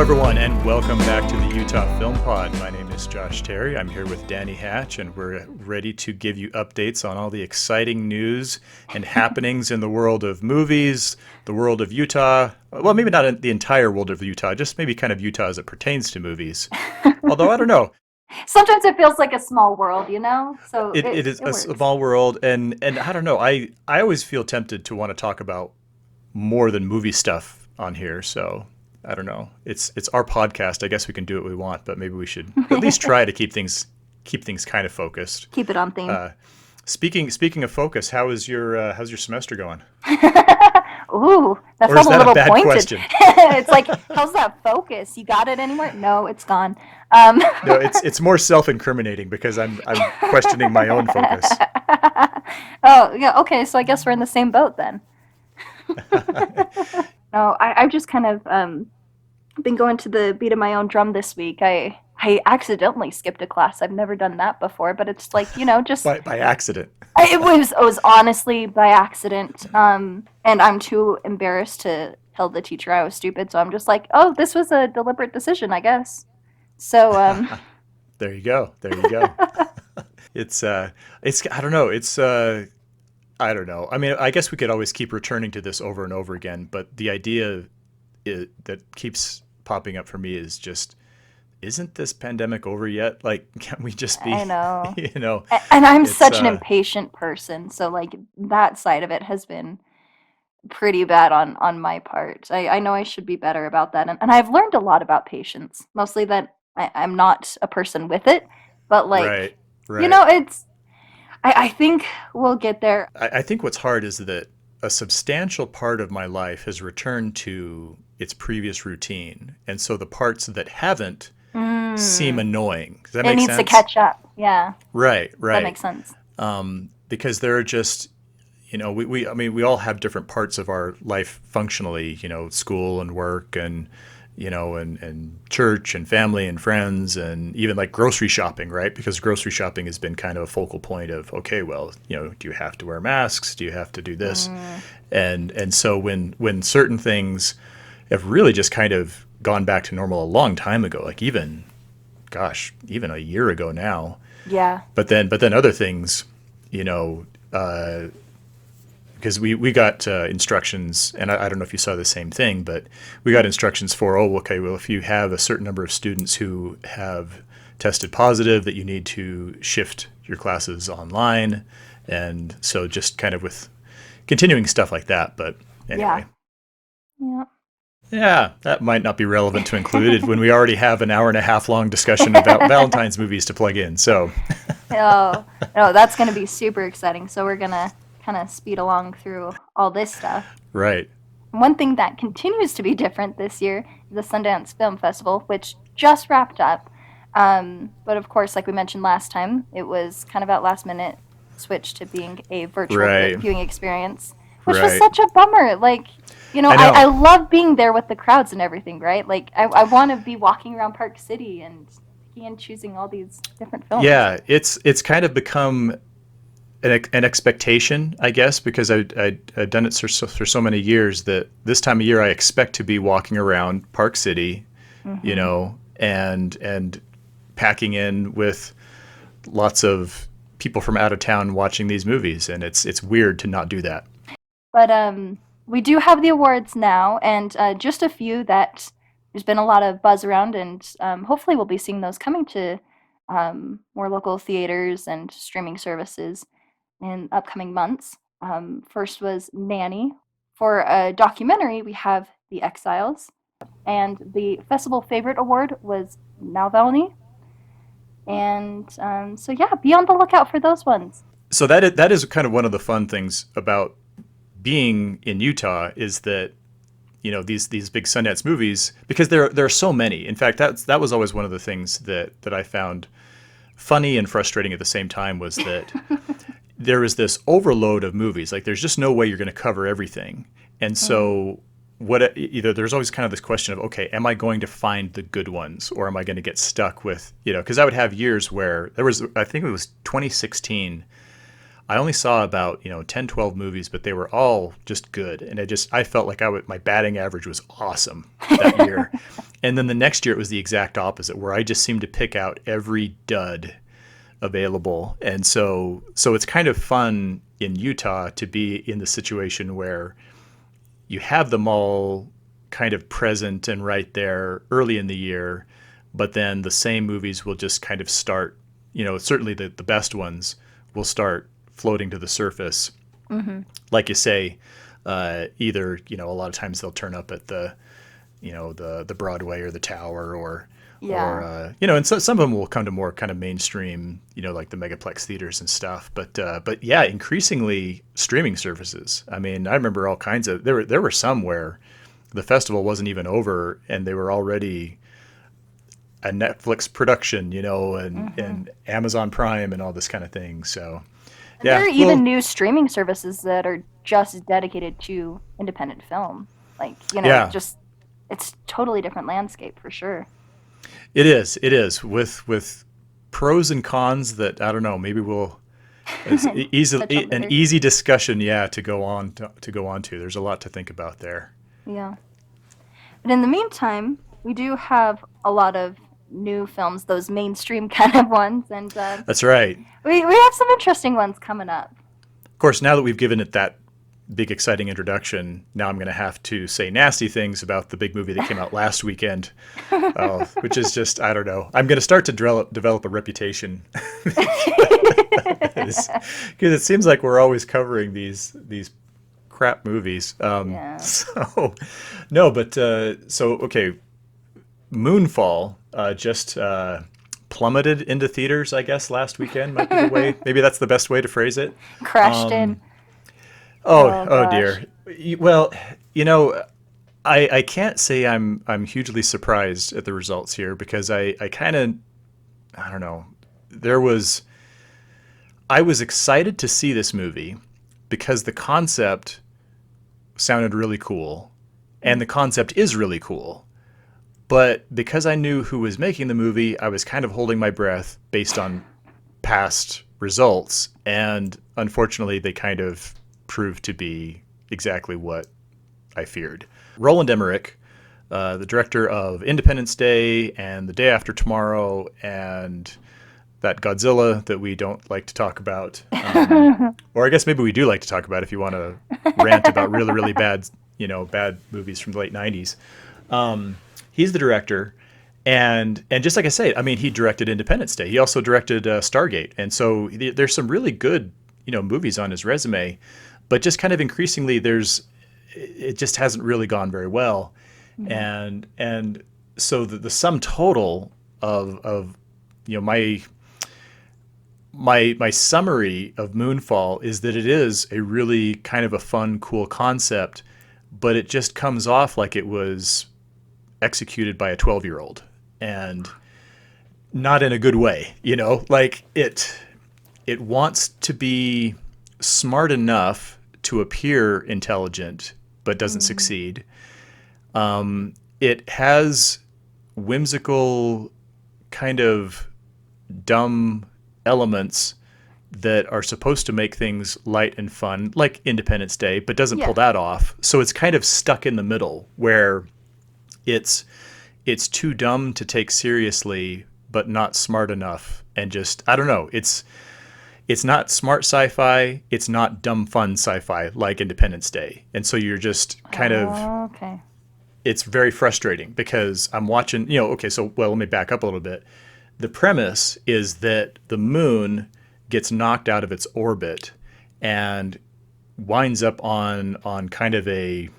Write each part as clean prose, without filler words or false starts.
everyone, and welcome back to the Utah Film Pod. My name is Josh Terry. I'm here with Danny Hatch, and we're ready to give you updates on all the exciting news and happenings in the world of movies, the world of Utah. Well, maybe not the entire world of Utah, just maybe kind of Utah as it pertains to movies. Although, I don't know. Sometimes it feels like a small world, you know? So It is a works. small world, and I don't know. I always feel tempted to want to talk about more than movie stuff on here, so I don't know. It's our podcast. I guess we can do what we want, but maybe we should at least try to keep things kind of focused. Keep it on theme. Speaking of focus, how's your semester going? Ooh, that Or felt is that a little a bad pointed. question? It's like, how's that focus? You got it anywhere? No, it's gone. No, it's more self-incriminating because I'm questioning my own focus. Oh, yeah, okay, so I guess we're in the same boat then. No, I've just kind of been going to the beat of my own drum this week. I accidentally skipped a class. I've never done that before, but it's like, just by accident. It was honestly by accident. And I'm too embarrassed to tell the teacher I was stupid, so I'm just like, oh, this was a deliberate decision, I guess. So There you go. It's I don't know. I don't know. I mean, I guess we could always keep returning to this over and over again, but the idea that keeps popping up for me is just, isn't this pandemic over yet? Like, can't we just be, I know. know? And I'm such an impatient person, so like that side of it has been pretty bad on my part. I know I should be better about that, and I've learned a lot about patience, mostly that I'm not a person with it, but like, right. it's, I think we'll get there. I think what's hard is that a substantial part of my life has returned to its previous routine. And so the parts that haven't seem annoying. Does that make sense? It needs to catch up. Yeah. Right. That makes sense. Because there are just, we all have different parts of our life functionally, school and work and and church and family and friends and even like grocery shopping, right? Because grocery shopping has been kind of a focal point of, okay, well, do you have to wear masks? Do you have to do this? And so when certain things have really just kind of gone back to normal a long time ago, like even a year ago now. Yeah. But then other things, because we got instructions, and I don't know if you saw the same thing, but we got instructions for, if you have a certain number of students who have tested positive, that you need to shift your classes online. And so just kind of with continuing stuff like that. But anyway. Yeah, that might not be relevant to include when we already have an hour and a half long discussion about Valentine's movies to plug in. So. No, that's going to be super exciting. So we're going to kind of speed along through all this stuff. Right. One thing that continues to be different this year is the Sundance Film Festival, which just wrapped up. But of course, like we mentioned last time, it was kind of at last minute switch to being a virtual viewing experience, which was such a bummer. Like, I love being there with the crowds and everything, right? Like, I want to be walking around Park City and picking and choosing all these different films. Yeah, it's kind of become an expectation, I guess, because I've done it for so many years that this time of year I expect to be walking around Park City, and packing in with lots of people from out of town watching these movies, and it's weird to not do that. But we do have the awards now, and just a few that there's been a lot of buzz around, and hopefully we'll be seeing those coming to more local theaters and streaming services in upcoming months. First was Nanny. For a documentary, we have The Exiles. And the festival favorite award was Nile. And so yeah, be on the lookout for those ones. So that is kind of one of the fun things about being in Utah is that, these big Sundance movies, because there are so many. In fact, that was always one of the things that I found funny and frustrating at the same time, was that there is this overload of movies. Like, there's just no way you're going to cover everything. And so there's always kind of this question of, okay, am I going to find the good ones, or am I going to get stuck with, because I would have years where I think it was 2016, I only saw about 10, 12 movies, but they were all just good, and I felt like my batting average was awesome that year. And then the next year it was the exact opposite, where I just seemed to pick out every dud available. And so it's kind of fun in Utah to be in the situation where you have them all kind of present and right there early in the year, but then the same movies will just kind of start, certainly the best ones will start floating to the surface. Mm-hmm. Like you say, either, a lot of times they'll turn up at the Broadway or the Tower Yeah. and so some of them will come to more kind of mainstream, like the megaplex theaters and stuff. But yeah, increasingly streaming services. I mean, I remember all kinds of there were some where the festival wasn't even over and they were already a Netflix production, Mm-hmm. and Amazon Prime and all this kind of thing. So There yeah, are well, even new streaming services that are just dedicated to independent film. Like, yeah, it's totally different landscape for sure. it is. It is with pros and cons that I don't know. Maybe we'll it's Touch on an later. easy discussion. Yeah, to go on to. There's a lot to think about there. Yeah. But in the meantime, we do have a lot of new films, those mainstream kind of ones, and That's right. we have some interesting ones coming up. Of course, now that we've given it that big exciting introduction, now I'm going to have to say nasty things about the big movie that came out last weekend, which is just I don't know. I'm going to start to develop a reputation because it seems like we're always covering these crap movies. Yeah. So no, but so okay, Moonfall just plummeted into theaters. I guess last weekend might be the way. Maybe that's the best way to phrase it. Crashed in. Um, oh, Oh oh gosh. dear. Well, you know, I can't say I'm hugely surprised at the results here because I kind of I don't know. There was I was excited to see this movie because the concept sounded really cool and the concept is really cool. But because I knew who was making the movie, I was kind of holding my breath based on past results. And unfortunately, they kind of proved to be exactly what I feared. Roland Emmerich, the director of Independence Day and The Day After Tomorrow and that Godzilla that we don't like to talk about. Or I guess maybe we do like to talk about if you want to rant about really, really bad, bad movies from the late 90s. He's the director. And just like I say, I mean, he directed Independence Day. He also directed Stargate. And so there's some really good, movies on his resume. But just kind of increasingly, it just hasn't really gone very well. Mhm. And so the sum total of my summary of Moonfall is that it is a really kind of a fun, cool concept, but it just comes off like it was executed by a 12-year-old and not in a good way, like it wants to be smart enough to appear intelligent but doesn't Mm. succeed. It has whimsical kind of dumb elements that are supposed to make things light and fun, like Independence Day, but doesn't pull Yeah. that off. So it's kind of stuck in the middle where it's it's too dumb to take seriously, but not smart enough. And just I don't know. It's not smart sci-fi. It's not dumb fun sci-fi like Independence Day. And so you're just kind of Okay. it's very frustrating because I'm watching. Okay, so well, let me back up a little bit. The premise is that the moon gets knocked out of its orbit and winds up on kind of an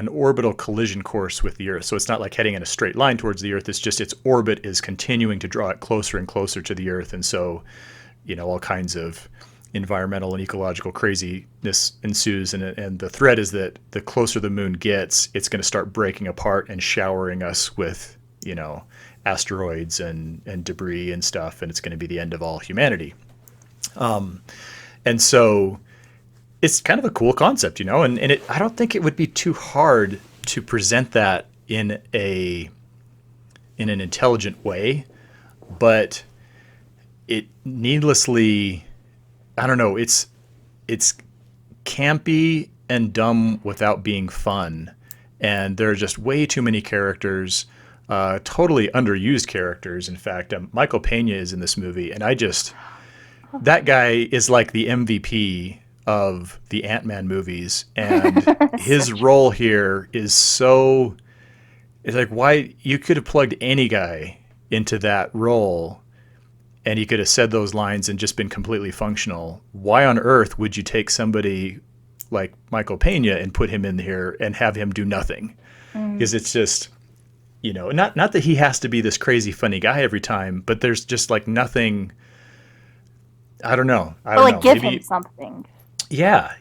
orbital collision course with the Earth. So it's not like heading in a straight line towards the Earth. It's just its orbit is continuing to draw it closer and closer to the Earth. And so, all kinds of environmental and ecological craziness ensues. And the threat is that the closer the moon gets, it's going to start breaking apart and showering us with, asteroids and debris and stuff. And it's going to be the end of all humanity. And so it's kind of a cool concept, and I don't think it would be too hard to present that in an intelligent way, but it needlessly, I don't know, it's campy and dumb without being fun. And there are just way too many characters. totally underused characters. In fact, Michael Pena is in this movie, and that guy is like the MVP of the Ant-Man movies, and his role here is so. It's like, why you could have plugged any guy into that role and he could have said those lines and just been completely functional. Why on earth would you take somebody like Michael Pena and put him in here and have him do nothing? Because it's just, not that he has to be this crazy funny guy every time, but there's just like nothing. I don't know. But like give him something. Yeah.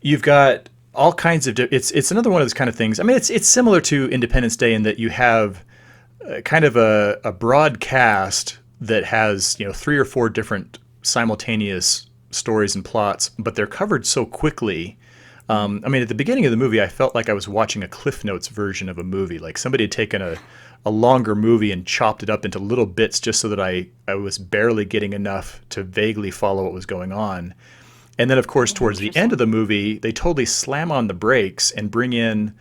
You've got all kinds of it's another one of those kind of things. I mean, it's similar to Independence Day in that you have kind of a broad cast that has 3 or 4 different simultaneous stories and plots, but they're covered so quickly. I mean, at the beginning of the movie, I felt like I was watching a Cliff Notes version of a movie. Like somebody had taken a longer movie and chopped it up into little bits just so that I was barely getting enough to vaguely follow what was going on. And then, of course, towards the end of the movie, they totally slam on the brakes and bring in,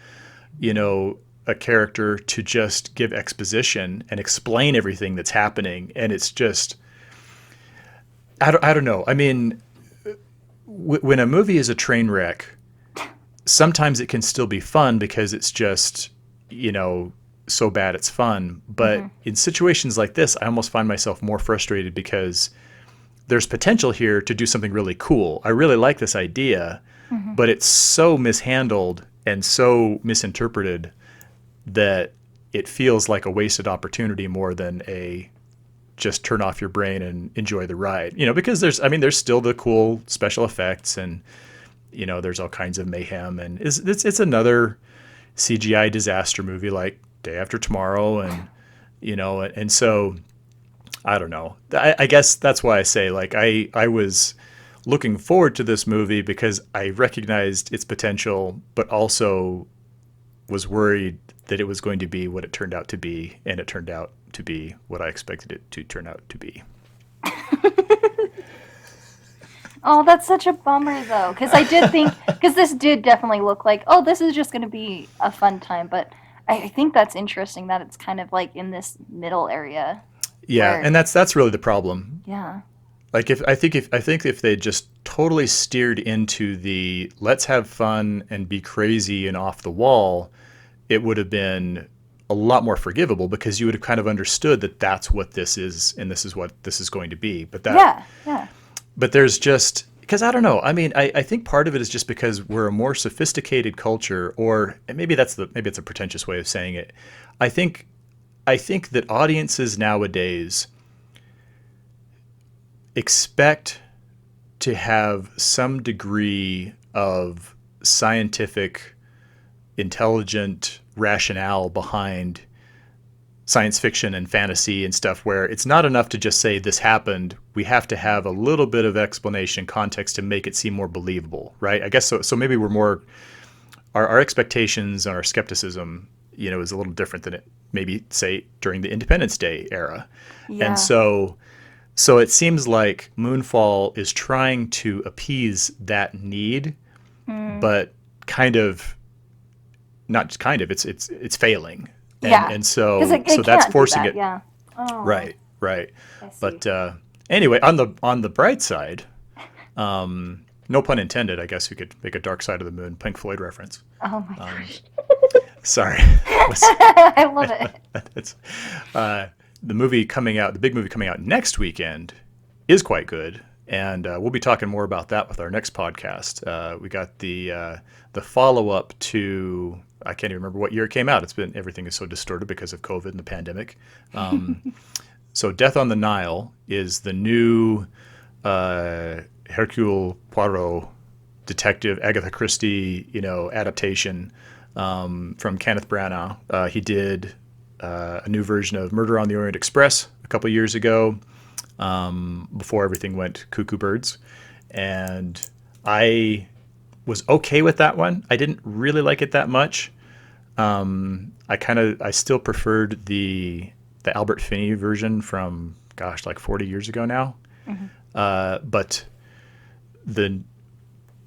a character to just give exposition and explain everything that's happening. And it's just, I don't know. I mean, when a movie is a train wreck, sometimes it can still be fun because it's just, so bad it's fun. But in situations like this, I almost find myself more frustrated because there's potential here to do something really cool. I really like this idea, but it's so mishandled and so misinterpreted that it feels like a wasted opportunity more than a just turn off your brain and enjoy the ride. Because there's still the cool special effects and, there's all kinds of mayhem, and it's another CGI disaster movie like Day After Tomorrow, and, and so I don't know. I guess that's why I say, like, I was looking forward to this movie because I recognized its potential, but also was worried that it was going to be what it turned out to be, and it turned out to be what I expected it to turn out to be. Oh, that's such a bummer, though, because I did think, because this did definitely look like, oh, this is just going to be a fun time, but I think that's interesting that it's kind of like in this middle area. Yeah, and that's really the problem. Yeah. Like I think if they just totally steered into the let's have fun and be crazy and off the wall, it would have been a lot more forgivable because you would have kind of understood that that's what this is and this is what this is going to be. But yeah. But there's just because I don't know. I mean, I think part of it is just because we're a more sophisticated culture, or maybe it's a pretentious way of saying it. I think that audiences nowadays expect to have some degree of scientific, intelligent rationale behind science fiction and fantasy and stuff, where it's not enough to just say this happened. We have to have a little bit of explanation, context to make it seem more believable, right? I guess so. So maybe we're more, our expectations and our skepticism, is a little different than it maybe say during the Independence Day era. Yeah. And so it seems like Moonfall is trying to appease that need, but it's failing. And so that's forcing it. Yeah. Oh, right. But anyway, on the bright side, no pun intended, I guess we could make a Dark Side of the Moon Pink Floyd reference. Oh my gosh. Sorry. I love it. It's, the big movie coming out next weekend is quite good, and we'll be talking more about that with our next podcast. We got the follow-up to, I can't even remember what year it came out. Everything is so distorted because of COVID and the pandemic. So Death on the Nile is the new Hercule Poirot detective Agatha Christie, adaptation from Kenneth Branagh. He did a new version of Murder on the Orient Express a couple years ago, before everything went cuckoo birds, and I was okay with that one. I didn't really like it that much. I still preferred the Albert Finney version from like 40 years ago now. But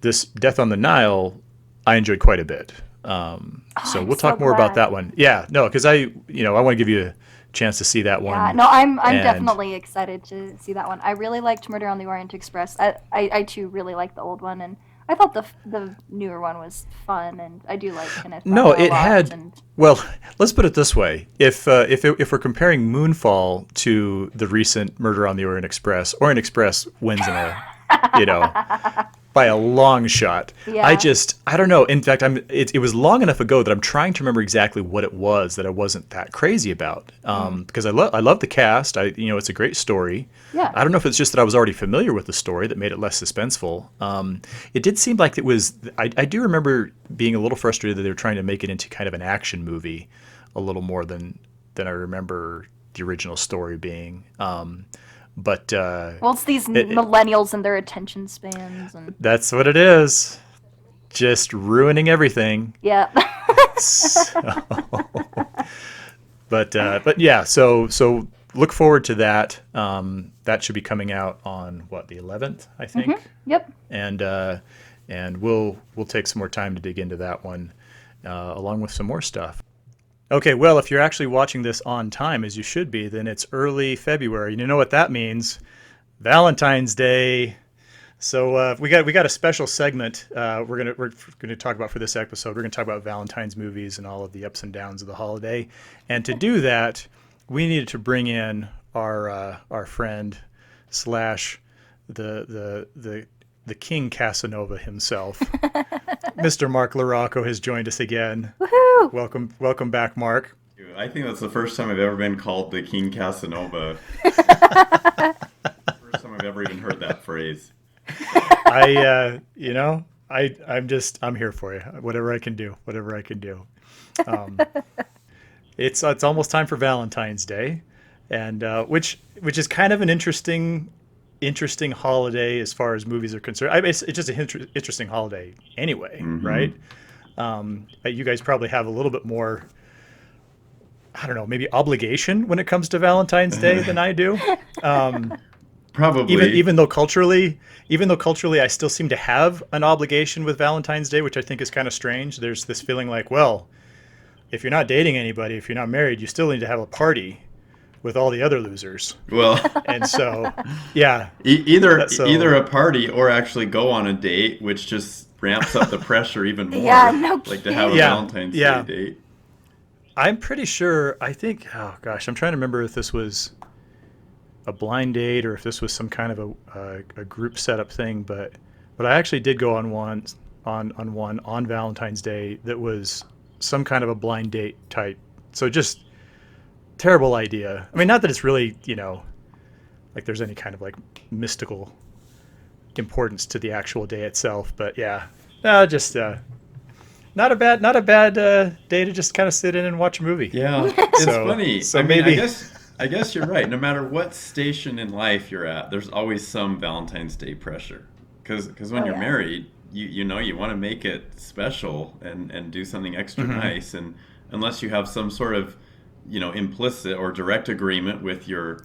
this Death on the Nile I enjoyed quite a bit. So I'm we'll so talk more about glad. that one. Yeah, no, because I want to give you a chance to see that Yeah, one. no, I'm And definitely excited to see that one. I really liked Murder on the Orient Express. I too really like the old one, and I thought the newer one was fun, and I do like Kenneth no, Branagh a it lot. had. And Well, let's put it this way: if we're comparing Moonfall to the recent Murder on the Orient Express wins in a, you know, by a long shot. yeah, I don't know. In fact, it was long enough ago that I'm trying to remember exactly what it was that I wasn't that crazy about. mm, Because I love the cast. It's a great story. yeah. I don't know if it's just that I was already familiar with the story that made it less suspenseful. It did seem like it was. I do remember being a little frustrated that they were trying to make it into kind of an action movie, a little more than I remember the original story being. But Well, it's these it, millennials and their attention spans, and that's what it is. Just ruining everything. yeah. So, but yeah, so look forward to that. That should be coming out on what, the 11th, I think, Yep. and we'll take some more time to dig into that one, along with some more stuff. Okay, well, if you're actually watching this on time, as you should be, then it's early February. You know what that means? Valentine's Day. So we got a special segment we're gonna talk about for this episode. We're gonna talk about Valentine's movies and all of the ups and downs of the holiday. And to do that, we needed to bring in our friend slash the King Casanova himself, Mr. Mark LaRocco has joined us again. Woohoo! Welcome back, Mark. I think that's the first time I've ever been called the King Casanova. First time I've ever even heard that phrase. I'm here for you. Whatever I can do. Um, it's almost time for Valentine's Day, and which is kind of an interesting holiday as far as movies are concerned. It's just an interesting holiday anyway, right? You guys probably have a little bit more, I don't know, maybe obligation when it comes to Valentine's Day than I do. Probably. Even though culturally, I still seem to have an obligation with Valentine's Day, which I think is kind of strange. There's this feeling like, well, if you're not dating anybody, if you're not married, you still need to have a party with all the other losers. Well, And so, yeah, either a party or actually go on a date, which just ramps up the pressure even more. Yeah, no Like to have a kidding. Valentine's Yeah. Day date. I'm pretty sure. I think. Oh gosh, I'm trying to remember if this was a blind date or if this was some kind of a group setup thing. But I actually did go on one on Valentine's Day that was some kind of a blind date type. So just terrible idea. I mean, not that it's really, like there's any kind of like mystical importance to the actual day itself, but yeah, just not a bad day to just kind of sit in and watch a movie. Yeah, it's So- funny. so I mean, maybe- I guess you're right. No matter what station in life you're at, there's always some Valentine's Day pressure. Because when Oh, you're yeah. married, you want to make it special and do something extra nice. And unless you have some sort of implicit or direct agreement with your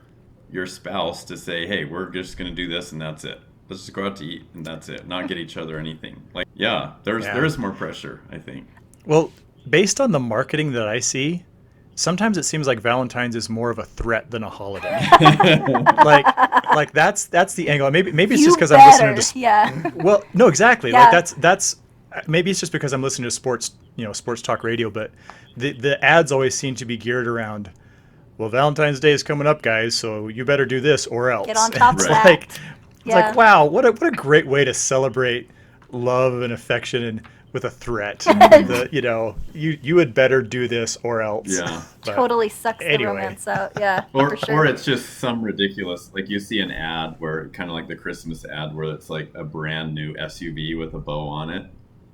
spouse to say, hey, we're just going to do this and that's it. Let's just go out to eat and that's it. Not get each other anything. Like, yeah, there is more pressure, I think. Well, based on the marketing that I see, sometimes it seems like Valentine's is more of a threat than a holiday. like that's the angle. Maybe it's You just because I'm listening better. to. Yeah. Well, no, exactly. Yeah. Like that's maybe it's just because I'm listening to sports talk radio, but the ads always seem to be geared around, well, Valentine's Day is coming up, guys, so you better do this or else. Get on top of It's that. like, Yeah. wow, what a great way to celebrate love and affection and with a threat. You had better do this or else. Yeah. But Totally sucks the anyway. romance out. Yeah, Or for sure. or it's just some ridiculous, like you see an ad where kind of like the Christmas ad where it's like a brand new SUV with a bow on it.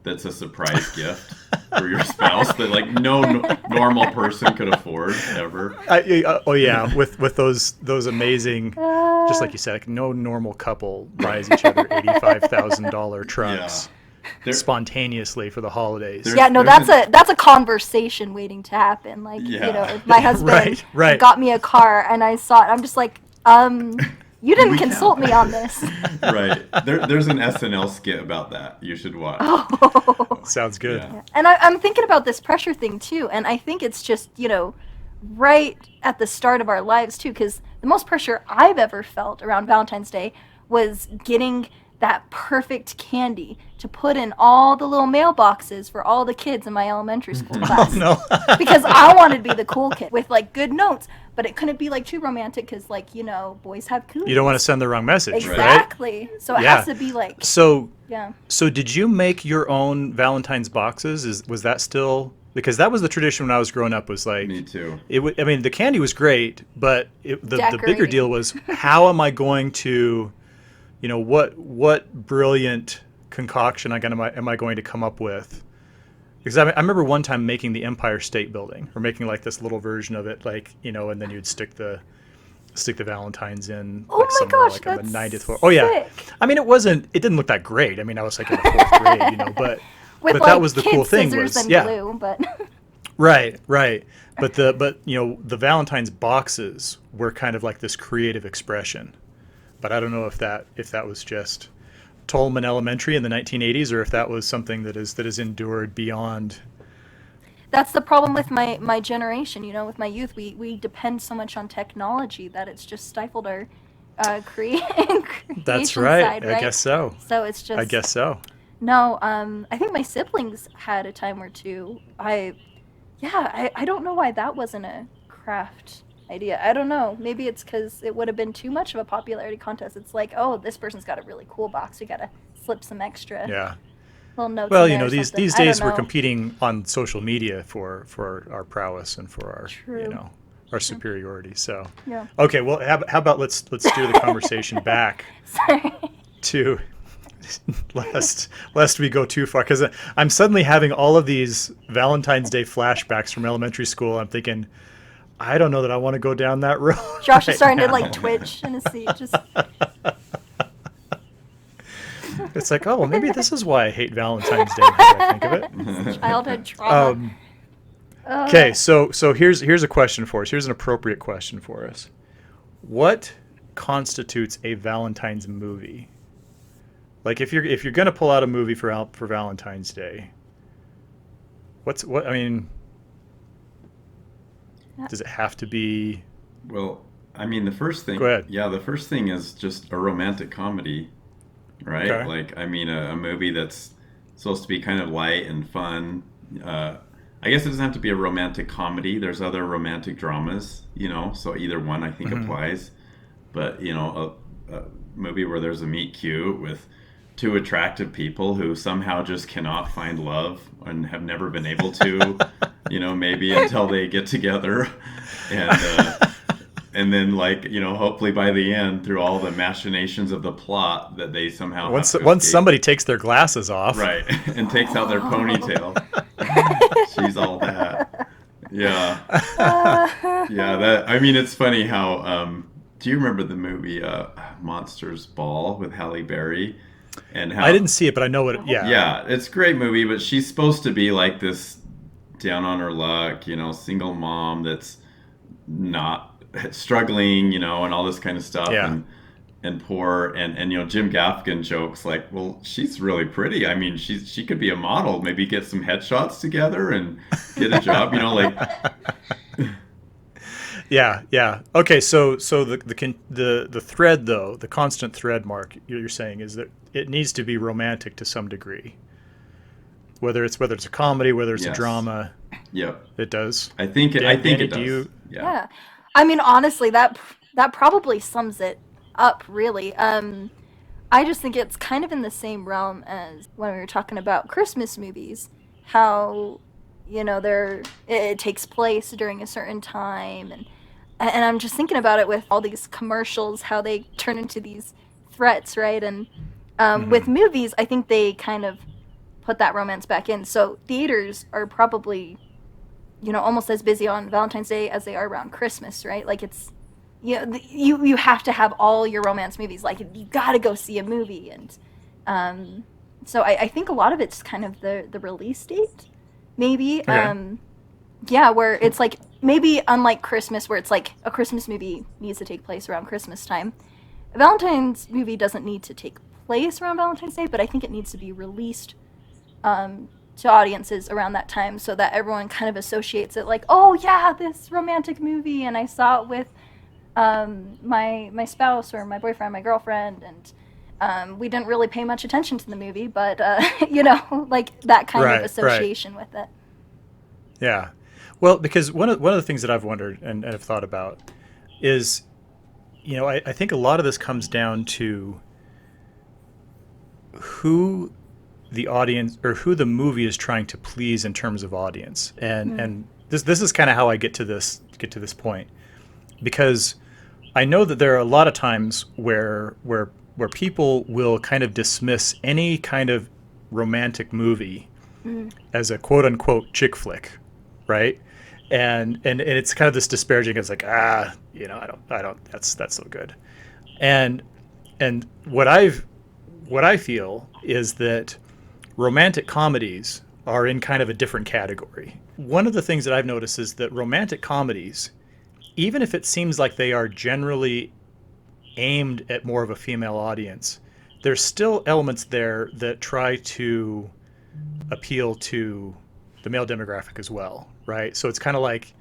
That's a surprise gift for your spouse that like no normal person could afford ever. Oh yeah, with those amazing, just like you said, like no normal couple buys each other $85,000 trucks spontaneously for the holidays. There- Yeah, no, there's that's a conversation waiting to happen. Like, Yeah. if my husband Right. got me a car and I saw it, I'm just like, You didn't We consult can. me on this. Right. There's an SNL skit about that. You should watch. Oh. Sounds good. Yeah. And I'm thinking about this pressure thing too, and I think it's just, right at the start of our lives too, because the most pressure I've ever felt around Valentine's Day was getting that perfect candy to put in all the little mailboxes for all the kids in my elementary school class. No. Because I wanted to be the cool kid with like good notes, but it couldn't be like too romantic because boys have cooties. You don't want to send the wrong message, right? Exactly. So it Yeah. has to be like, So yeah. So did you make your own Valentine's boxes? Was that still, because that was the tradition when I was growing up, was like, Me too. I mean, the candy was great, but the bigger Decorating. deal was, how am I going to, what brilliant concoction am I going to come up with? Because I remember one time making the Empire State Building, or making like this little version of it, like, and then you'd stick the Valentines in, Oh like my somewhere gosh, like on the that's 90th floor. Oh yeah. sick. I mean, it didn't look that great. I mean, I was like in the 4th grade, but With but like that was the kid cool thing scissors was, and yeah. glue, but Right. But the Valentine's boxes were kind of like this creative expression. But I don't know if that was just Tolman Elementary in the 1980s, or if that was something that is endured beyond. that's the problem with my generation. With my youth, we depend so much on technology that it's just stifled our creation That's right. side, right? I guess so. So it's just I guess so. no. I think my siblings had a time or two. I don't know why that wasn't a craft idea. I don't know. Maybe it's because it would have been too much of a popularity contest. It's like, oh, this person's got a really cool box. We gotta slip some extra Yeah. little notes. Well, in there or these something. I days don't we're know. competing on social media for our prowess and for our True. our superiority. So Yeah. okay, well, how about let's steer the conversation back Sorry. to lest we go too far, because I'm suddenly having all of these Valentine's Day flashbacks from elementary school. I'm thinking, I don't know that I want to go down that road. Josh is right starting to now. like twitch in his seat. Just It's like, oh, well, maybe this is why I hate Valentine's Day now that I think of it. childhood trauma. Okay, so here's a question for us. Here's an appropriate question for us. What constitutes a Valentine's movie? Like, if you're gonna pull out a movie for Valentine's Day, I mean, does it have to be? Well, I mean, the first thing. Go ahead. Yeah, the first thing is just a romantic comedy, right? Okay. Like, I mean, a movie that's supposed to be kind of light and fun. I guess it doesn't have to be a romantic comedy. There's other romantic dramas, so either one I think applies. But, a movie where there's a meet cute with two attractive people who somehow just cannot find love and have never been able to, maybe until they get together. And then, hopefully by the end, through all the machinations of the plot, that they somehow Once have to once escape. somebody takes their glasses off, Right, and takes out their ponytail. She's all that. Yeah. Yeah, I mean, it's funny how, do you remember the movie Monsters Ball with Halle Berry? And how, I didn't see it, but I know what. Yeah, it's a great movie, but she's supposed to be like this down on her luck, single mom that's not struggling, and all this kind of stuff. Yeah. And poor, and Jim Gaffigan jokes like, well, she's really pretty. I mean, she could be a model. Maybe get some headshots together and get a job. Like. Yeah. Okay, so the thread, though, the constant thread, Mark, you're saying, is that it needs to be romantic to some degree. Whether it's a comedy, whether it's a Yes. drama, Yep. it does. I think Danny, it do does. you- Yeah. I mean, honestly, that probably sums it up, really. I just think it's kind of in the same realm as when we were talking about Christmas movies, how, it takes place during a certain time, and I'm just thinking about it with all these commercials, how they turn into these threats, right? And with movies, I think they kind of put that romance back in. So theaters are probably, almost as busy on Valentine's Day as they are around Christmas, right? Like it's, you have to have all your romance movies. Like you got to go see a movie, and so I think a lot of it's kind of the release date, maybe. Okay. Yeah, where it's like maybe unlike Christmas, where it's like a Christmas movie needs to take place around Christmas time. a Valentine's movie doesn't need to take place around Valentine's Day, but I think it needs to be released to audiences around that time so that everyone kind of associates it like, oh yeah, this romantic movie, and I saw it with my spouse or my boyfriend, my girlfriend, and we didn't really pay much attention to the movie, but like that kind of association with it. Yeah. Well, because one of the things that I've wondered and have thought about is, I think a lot of this comes down to who the audience or who the movie is trying to please in terms of audience. And this is kind of how I get to this point, because I know that there are a lot of times where people will kind of dismiss any kind of romantic movie as a quote unquote chick flick, right? And it's kind of this disparaging. It's like, I don't. That's so good. And what I feel is that romantic comedies are in kind of a different category. One of the things that I've noticed is that romantic comedies, even if it seems like they are generally aimed at more of a female audience, there's still elements there that try to appeal to the male demographic as well, right? So it's kind of like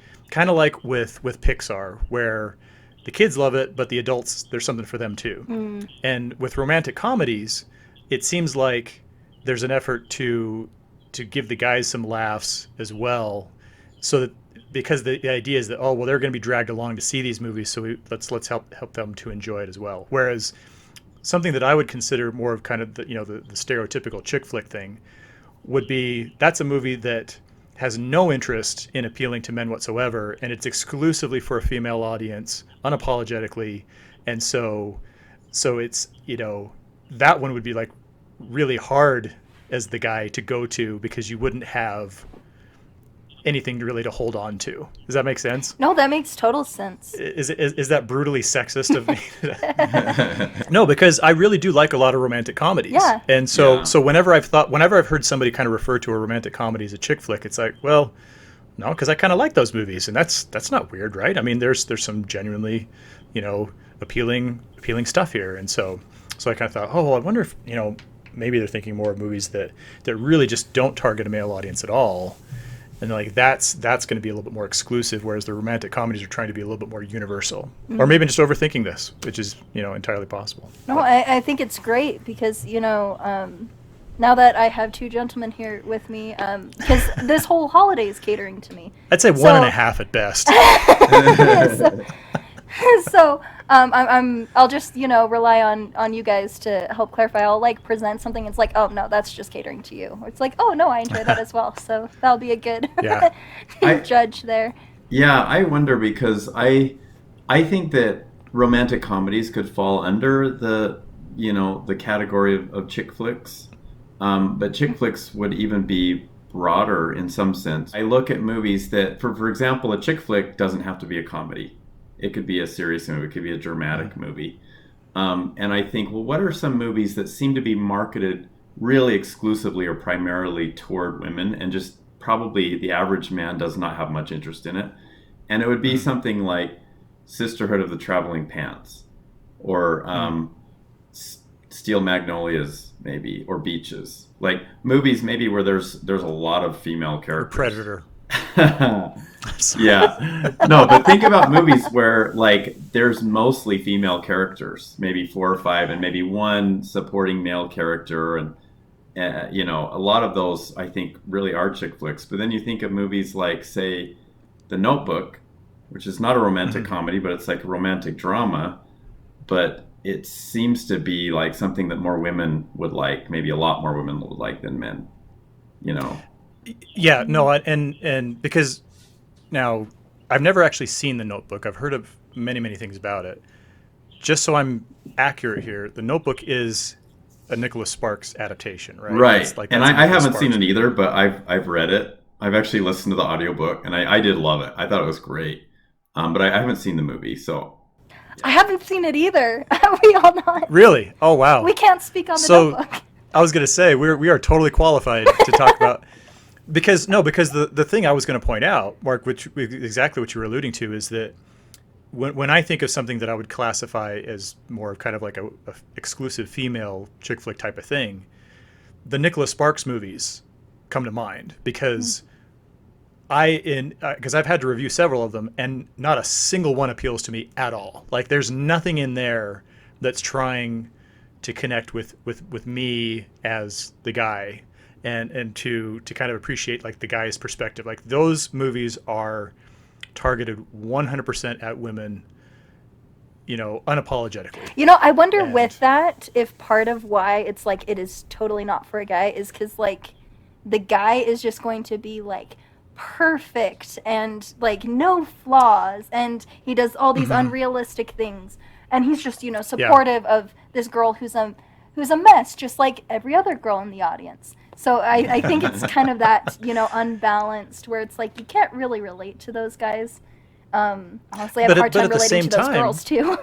with Pixar, where the kids love it, but the adults, there's something for them too. And with romantic comedies, it seems like there's an effort to give the guys some laughs as well, so that, because the idea is that, oh well, they're going to be dragged along to see these movies, so let's help them to enjoy it as well. Whereas something that I would consider more of kind of the stereotypical chick flick thing would be, that's a movie that has no interest in appealing to men whatsoever, and it's exclusively for a female audience, unapologetically. And so it's, that one would be like really hard as the guy to go to, because you wouldn't have anything really to hold on to. Does that make sense? No, that makes total sense. Is that brutally sexist of me? No, because I really do like a lot of romantic comedies. Yeah. And so whenever I've heard somebody kind of refer to a romantic comedy as a chick flick, it's like, well, no, because I kind of like those movies, and that's not weird, right? I mean, there's some genuinely, appealing stuff here. And so I kind of thought, oh, well, I wonder if, maybe they're thinking more of movies that really just don't target a male audience at all. And like that's going to be a little bit more exclusive, whereas the romantic comedies are trying to be a little bit more universal. Or maybe just overthinking this, which is entirely possible. No, I think it's great because now that I have two gentlemen here with me, because this whole holiday is catering to me. I'd say 1.5 at best. So I'll just rely on you guys to help clarify. I'll like present something. It's like, oh no, that's just catering to you. Or it's like, oh no, I enjoy that as well. So that'll be a good judge there. Yeah, I wonder, because I think that romantic comedies could fall under the category of chick flicks, but chick flicks would even be broader in some sense. I look at movies that, for example, a chick flick doesn't have to be a comedy. It could be a serious movie. It could be a dramatic movie. And I think, well, what are some movies that seem to be marketed really exclusively or primarily toward women, and just probably the average man does not have much interest in it? And it would be something like Sisterhood of the Traveling Pants, or Steel Magnolias, maybe, or Beaches. Like movies maybe where there's a lot of female characters. Predator. Yeah. No, but think about movies where like there's mostly female characters, maybe 4 or 5, and maybe one supporting male character, and a lot of those I think really are chick flicks. But then you think of movies like, say, The Notebook, which is not a romantic comedy, but it's like a romantic drama, but it seems to be like something that more women would like, maybe a lot more women would like than men, Yeah, no, and because now I've never actually seen The Notebook. I've heard of many, many things about it. Just so I'm accurate here, The Notebook is a Nicholas Sparks adaptation, right? Right. And I haven't seen it either, but I've read it. I've actually listened to the audiobook, and I did love it. I thought it was great. But I haven't seen the movie, so. I haven't seen it either. We all not. Really? Oh, wow. We can't speak on The Notebook. I was going to say, we are totally qualified to talk about... Because the thing I was going to point out, Mark, which exactly what you were alluding to, is that when I think of something that I would classify as more of kind of like a exclusive female chick flick type of thing, the Nicholas Sparks movies come to mind because because I've had to review several of them, and not a single one appeals to me at all. Like, there's nothing in there that's trying to connect with me as the guy, and to kind of appreciate like the guy's perspective. Like, those movies are targeted 100% at women, unapologetically. I wonder with that if part of why it's like it is totally not for a guy is because like the guy is just going to be like perfect and like no flaws, and he does all these unrealistic things, and he's just supportive of this girl who's a mess, just like every other girl in the audience. So I think it's kind of that unbalanced where it's like you can't really relate to those guys. Honestly, I have a hard time relating to those girls too.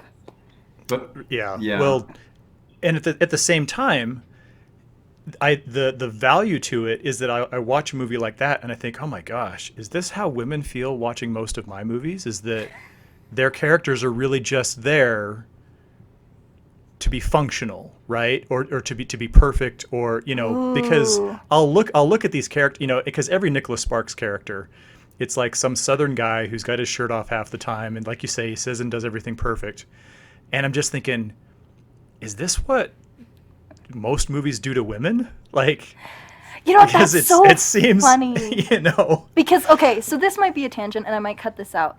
But yeah. Well, and at the same time, the value to it is that I watch a movie like that and I think, oh my gosh, is this how women feel watching most of my movies? Is that their characters are really just there to be functional, right? Or to be perfect, or because I'll look at these characters, because every Nicholas Sparks character, it's like some Southern guy who's got his shirt off half the time, and like you say, he says and does everything perfect. And I'm just thinking, is this what most movies do to women? Like, that's it seems funny. Because so this might be a tangent, and I might cut this out.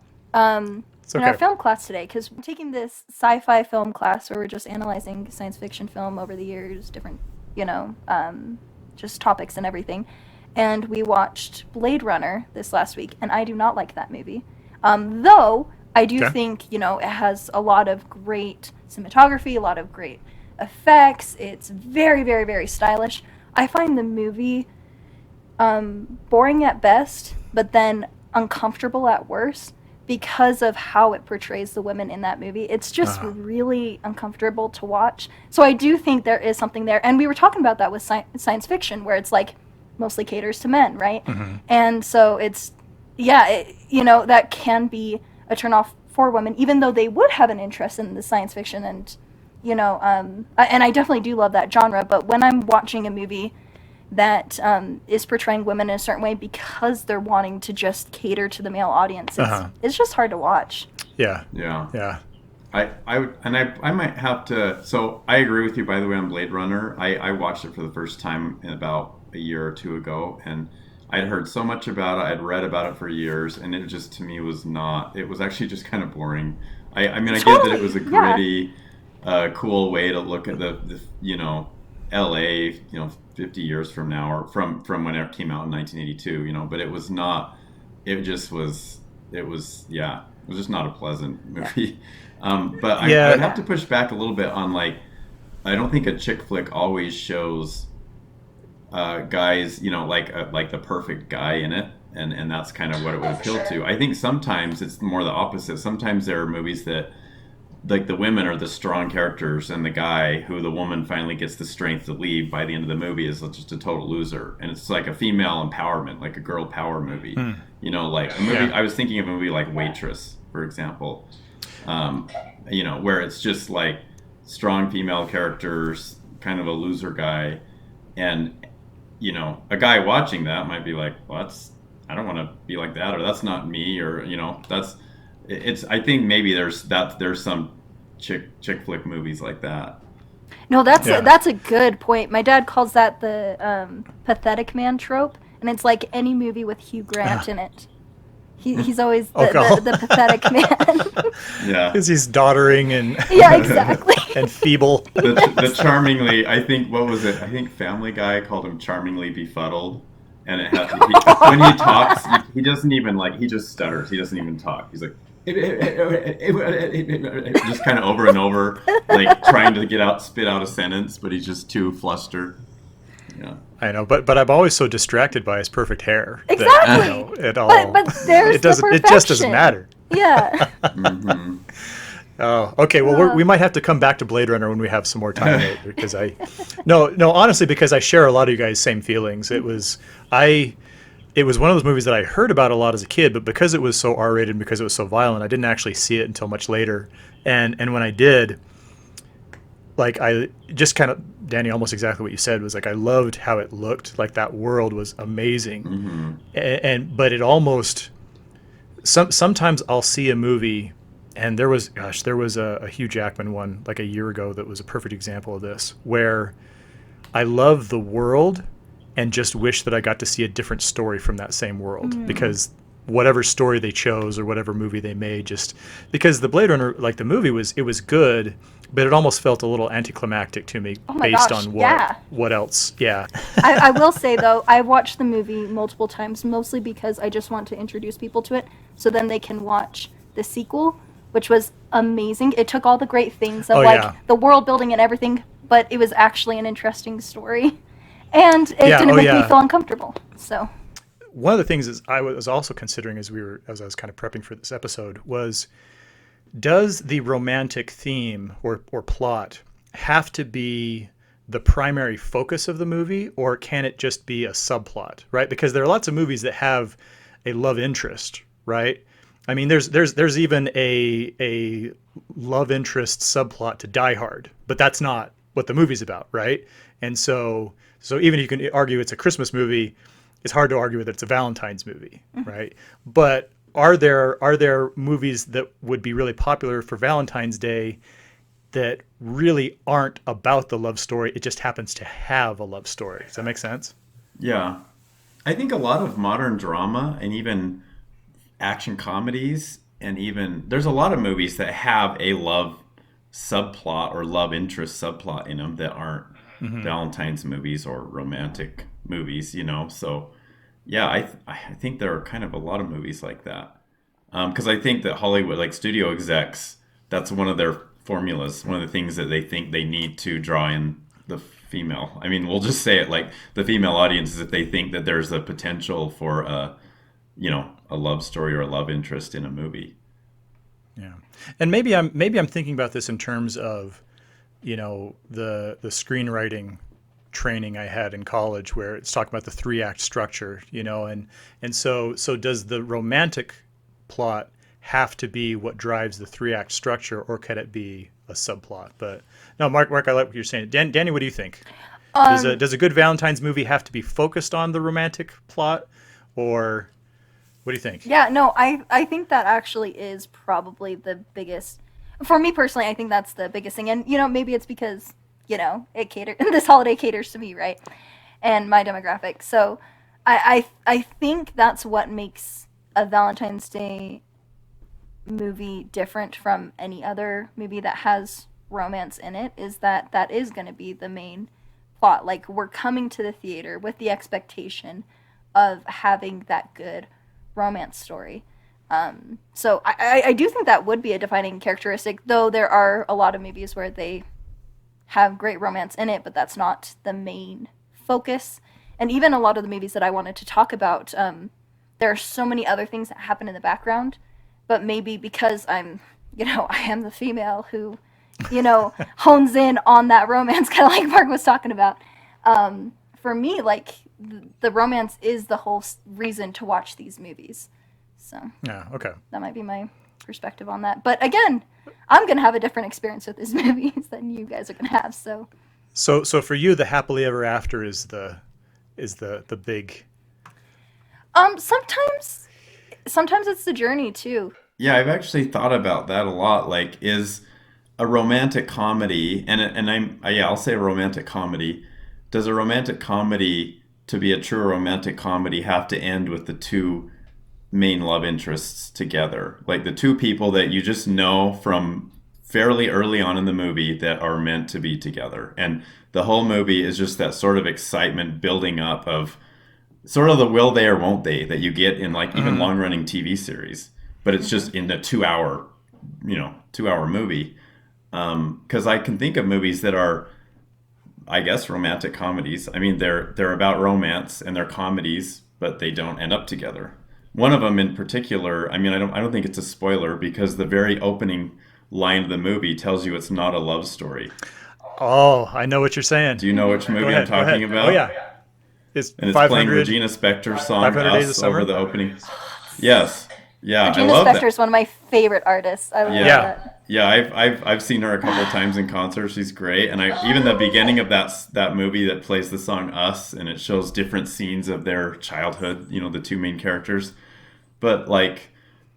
In our film class today, because we're taking this sci-fi film class where we're just analyzing science fiction film over the years, different, just topics and everything. And we watched Blade Runner this last week, and I do not like that movie. Though I do think, it has a lot of great cinematography, a lot of great effects. It's very, very, very stylish. I find the movie boring at best, but then uncomfortable at worst because of how it portrays the women in that movie. It's just really uncomfortable to watch. So I do think there is something there. And we were talking about that with science fiction, where it's like mostly caters to men, right? And so it's, that can be a turnoff for women, even though they would have an interest in the science fiction and, and I definitely do love that genre. But when I'm watching a movie that is portraying women in a certain way because they're wanting to just cater to the male audience, it's just hard to watch. Yeah. I might have to. So I agree with you, by the way, on Blade Runner. I watched it for the first time in about a year or two ago, and I'd heard so much about it. I'd read about it for years, and it just, to me, was not. It was actually just kind of boring. I mean, I get that it was a gritty, cool way to look at the L.A. 50 years from now, or from when it came out in 1982. But it was not. It just was. It was just not a pleasant movie. But I'd have to push back a little bit on, like, I don't think a chick flick always shows guys, like the perfect guy in it, and that's kind of what it would appeal to. I think sometimes it's more the opposite. Sometimes there are movies that, like, the women are the strong characters, and the guy who the woman finally gets the strength to leave by the end of the movie is just a total loser. And it's like a female empowerment, like a girl power movie. Like a movie. I was thinking of a movie like Waitress, for example. Where it's just like strong female characters, kind of a loser guy, and a guy watching that might be like, well, I don't want to be like that, or that's not me, or I think maybe there's some chick flick movies like that. No, that's a good point. My dad calls that the pathetic man trope, and it's like any movie with Hugh Grant in it. He's always the pathetic man. Yeah, because he's doddering and exactly, and feeble. The charmingly, I think, what was it? I think Family Guy called him charmingly befuddled, and it has when he talks, he doesn't even he just stutters. He doesn't even talk. He's like just kind of over and over, like trying to spit out a sentence, but he's just too flustered. Yeah. I know, but I'm always so distracted by his perfect hair. Exactly. It all. But there's it doesn't. It just doesn't matter. Yeah. Oh, okay. Well, we might have to come back to Blade Runner when we have some more time later, because no, honestly, because I share a lot of you guys' same feelings. It was it was one of those movies that I heard about a lot as a kid, but because it was so R-rated and because it was so violent, I didn't actually see it until much later. And when I did, like I just kind of, Danny, almost exactly what you said was like I loved how it looked. Like that world was amazing, but it almost sometimes I'll see a movie, and there was a Hugh Jackman one like a year ago that was a perfect example of this, where I love the world and just wish that I got to see a different story from that same world, because whatever story they chose or whatever movie they made, just because the Blade Runner, like the movie was good, but it almost felt a little anticlimactic to me based on what else. Yeah. I will say though, I've watched the movie multiple times, mostly because I just want to introduce people to it, so then they can watch the sequel, which was amazing. It took all the great things of the world building and everything, but it was actually an interesting story, and it didn't make me feel uncomfortable. So one of the things is I was also considering as I was kind of prepping for this episode was, does the romantic theme or plot have to be the primary focus of the movie, or can it just be a subplot, right? Because there are lots of movies that have a love interest, right? I mean, there's even a love interest subplot to Die Hard, but that's not what the movie's about, right? And so even if you can argue it's a Christmas movie, it's hard to argue that it's a Valentine's movie, right? But are there movies that would be really popular for Valentine's Day that really aren't about the love story? It just happens to have a love story. Does that make sense? Yeah. I think a lot of modern drama and even action comedies, and even there's a lot of movies that have a love subplot or love interest subplot in them that aren't Valentine's movies or romantic movies, So yeah, I think there are kind of a lot of movies like that. Because I think that Hollywood, like studio execs, that's one of their formulas, one of the things that they think they need to draw in the female. I mean, we'll just say it like the female audience is if they think that there's a potential for a love story or a love interest in a movie. Yeah. And maybe I'm thinking about this in terms of, the screenwriting training I had in college, where it's talking about the 3-act structure, and so does the romantic plot have to be what drives the 3-act structure, or can it be a subplot? But no, Mark, I like what you're saying. Danny, what do you think? Does a good Valentine's movie have to be focused on the romantic plot, or what do you think? Yeah, no, I think that actually is probably the biggest, for me personally, I think that's the biggest thing. And, maybe it's because, this holiday caters to me, right? And my demographic. So I think that's what makes a Valentine's Day movie different from any other movie that has romance in it, is that is going to be the main plot. Like, we're coming to the theater with the expectation of having that good romance story. So I do think that would be a defining characteristic, though there are a lot of movies where they have great romance in it, but that's not the main focus. And even a lot of the movies that I wanted to talk about, there are so many other things that happen in the background, but maybe because I am the female who, hones in on that romance, kind of like Mark was talking about. For me, like, the romance is the whole reason to watch these movies. So yeah, okay. That might be my perspective on that. But again, I'm going to have a different experience with these movies than you guys are going to have. So for you, the happily ever after is the big. Sometimes it's the journey too. Yeah, I've actually thought about that a lot. Like, is a romantic comedy, I'll say a romantic comedy. Does a romantic comedy, to be a true romantic comedy, have to end with the two main love interests together? Like the two people that you just know from fairly early on in the movie that are meant to be together. And the whole movie is just that sort of excitement building up of sort of the will they or won't they that you get in like even long running TV series. But it's just in a 2-hour movie. Because I can think of movies that are, I guess, romantic comedies. I mean, they're about romance and they're comedies, but they don't end up together. One of them in particular, I mean, I don't think it's a spoiler because the very opening line of the movie tells you it's not a love story. Oh, I know what you're saying. Do you know which movie I'm talking about? Oh yeah. Is And it's playing 500 Regina Spektor's song 500 Days of "Us" Summer? over the opening. Yes, yeah, I Regina love Spektor that. is one of my favorite artists. I love Yeah, that. yeah, I've seen her a couple times in concert. She's great, and I even the beginning of that movie that plays the song "Us," and it shows different scenes of their childhood. You know, the two main characters, but like,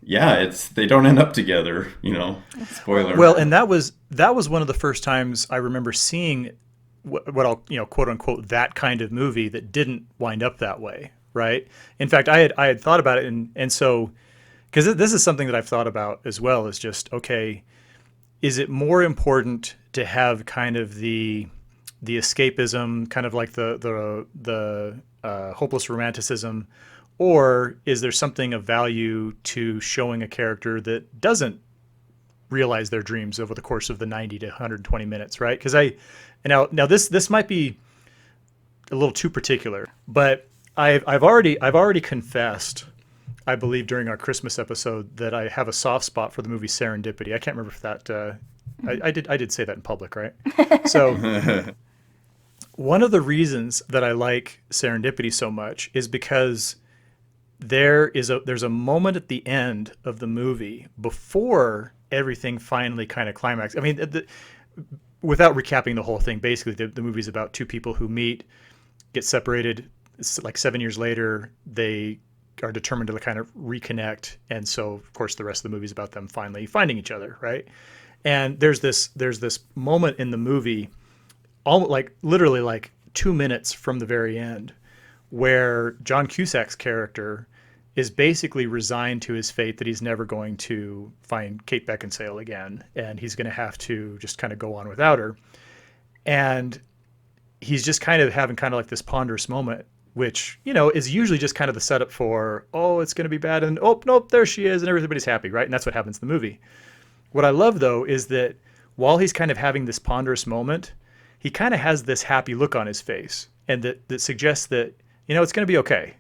yeah, it's they don't end up together. You know, spoiler. Well, and that was one of the first times I remember seeing what I'll quote unquote that kind of movie that didn't wind up that way, right? In fact, I had thought about it, and so because this is something that I've thought about as well, is just okay, is it more important to have kind of the escapism, kind of like the hopeless romanticism, or is there something of value to showing a character that doesn't realize their dreams over the course of the 90 to 120 minutes, right? Because now this might be a little too particular, but I've already confessed, I believe during our Christmas episode, that I have a soft spot for the movie Serendipity. I can't remember if that I did say that in public, right? So one of the reasons that I like Serendipity so much is because there's a moment at the end of the movie before everything finally kind of climaxes. I mean, without recapping the whole thing, basically the movie's about two people who meet, get separated. It's like 7 years later, they are determined to kind of reconnect, and so of course the rest of the movie is about them finally finding each other, right? And there's this moment in the movie, like literally like 2 minutes from the very end, where John Cusack's character is basically resigned to his fate that he's never going to find Kate Beckinsale again, and he's going to have to just kind of go on without her. And he's just kind of having kind of like this ponderous moment, which, is usually just kind of the setup for, oh, it's going to be bad, and oh, nope, there she is, and everybody's happy, right? And that's what happens in the movie. What I love, though, is that while he's kind of having this ponderous moment, he kind of has this happy look on his face, and that suggests that, it's going to be okay.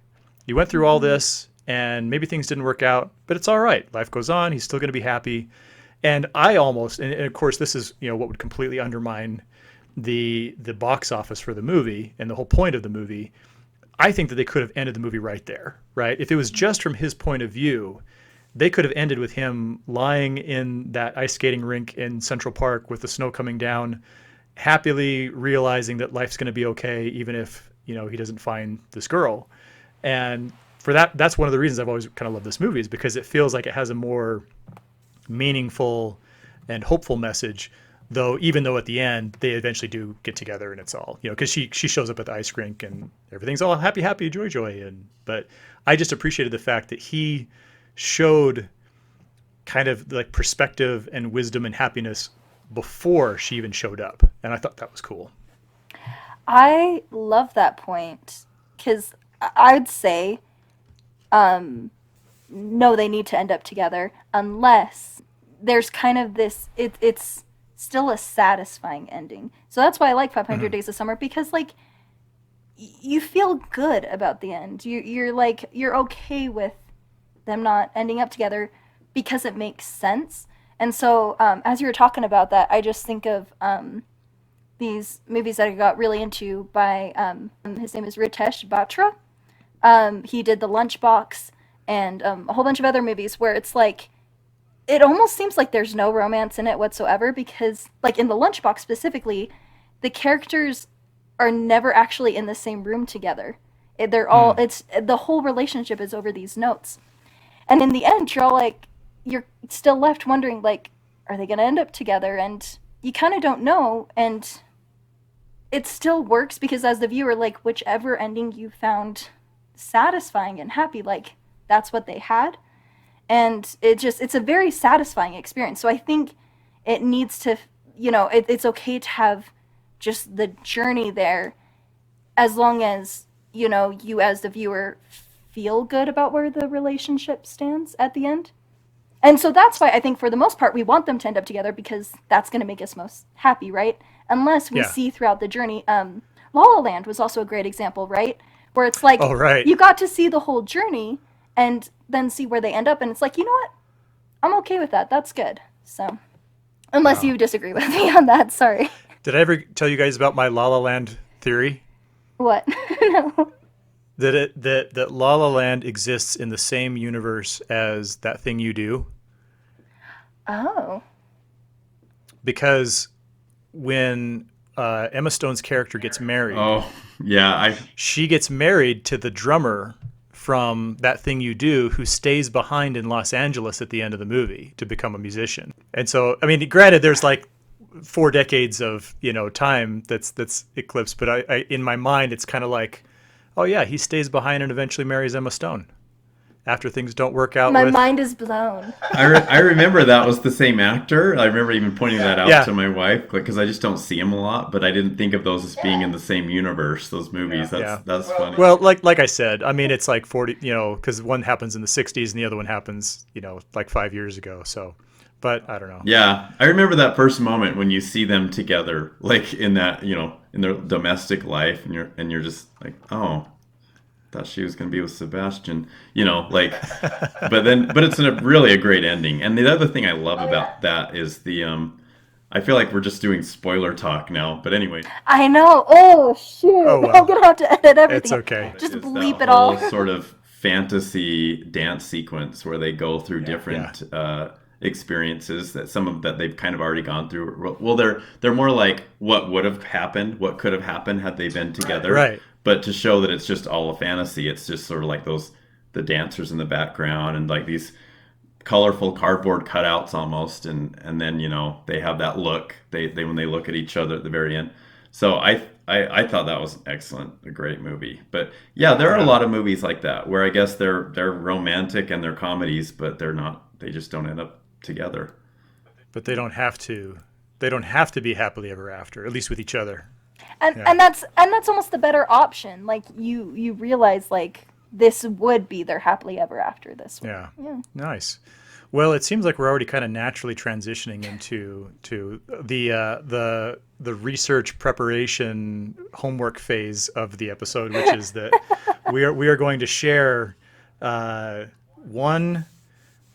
You went through all this, and maybe things didn't work out, but it's all right. Life goes on. He's still going to be happy. And I almost, and of course, this is, what would completely undermine the box office for the movie and the whole point of the movie. I think that they could have ended the movie right there, right? If it was just from his point of view, they could have ended with him lying in that ice skating rink in Central Park with the snow coming down, happily realizing that life's going to be okay, even if, he doesn't find this girl. And for that's one of the reasons I've always kind of loved this movie, is because it feels like it has a more meaningful and hopeful message, even though at the end they eventually do get together, and it's all, because she shows up at the ice rink and everything's all happy, happy, joy, joy. But I just appreciated the fact that he showed kind of like perspective and wisdom and happiness before she even showed up. And I thought that was cool. I love that point, because I would say, no, they need to end up together unless there's kind of this, it's still a satisfying ending. So that's why I like 500 Days of Summer, because like you feel good about the end. You're like, you're okay with them not ending up together because it makes sense. And so as you were talking about that, I just think of these movies that I got really into by, his name is Ritesh Batra. He did The Lunchbox and a whole bunch of other movies where it's like, it almost seems like there's no romance in it whatsoever, because like in The Lunchbox specifically, the characters are never actually in the same room together. They're all, it's, the whole relationship is over these notes. And in the end, you're all like, you're still left wondering, like, are they going to end up together? And you kind of don't know. And it still works because as the viewer, like, whichever ending you found satisfying and happy, like, that's what they had. And it's a very satisfying experience. So I think it needs to, it's okay to have just the journey there, as long as, you as the viewer feel good about where the relationship stands at the end. And so that's why I think for the most part we want them to end up together, because that's going to make us most happy, right? Unless we see throughout the journey. La La Land was also a great example, right? Where it's like, you got to see the whole journey and then see where they end up, and it's like, you know what? I'm okay with that. That's good. So, unless you disagree with me on that, sorry. Did I ever tell you guys about my La La Land theory? What? No. that La La Land exists in the same universe as That Thing You Do, Oh. because when Emma Stone's character gets married, Oh, yeah. she gets married to the drummer from That Thing You Do, who stays behind in Los Angeles at the end of the movie to become a musician. And so, I mean, granted, there's like 4 decades of time that's eclipsed, but I in my mind, it's kind of like, oh yeah, he stays behind and eventually marries Emma Stone after things don't work out My with. mind is blown. I remember that was the same actor. I remember even pointing that out Yeah. to my wife, because I just don't see him a lot. But I didn't think of those as being in the same universe. Those movies. That's funny. Well, like I said, I mean, it's like 40, because one happens in the 60s and the other one happens, like 5 years ago. So, but I don't know. Yeah, I remember that first moment when you see them together, like in that, in their domestic life, and you're just like, oh, thought she was going to be with Sebastian, like, but it's really a great ending. And the other thing I love about that is I feel like we're just doing spoiler talk now, but anyway. I know. Oh shoot! Oh, well. I'm gonna have to edit everything. It's okay. Just Is bleep that it all. whole sort of fantasy dance sequence where they go through different experiences that they've kind of already gone through. Well, they're more like what would have happened, what could have happened had they been together. Right. But to show that it's just all a fantasy, it's just sort of like the dancers in the background and like these colorful cardboard cutouts almost, and then they have that look they when they look at each other at the very end. So I thought that was excellent, a great movie. But yeah, there are a lot of movies like that where I guess they're romantic and they're comedies, but they just don't end up together. But they don't have to. They don't have to be happily ever after, at least with each other. And that's almost the better option. Like you realize like this would be their happily ever after this one. Yeah. Nice. Well, it seems like we're already kind of naturally transitioning into the research preparation homework phase of the episode, which is that we are going to share one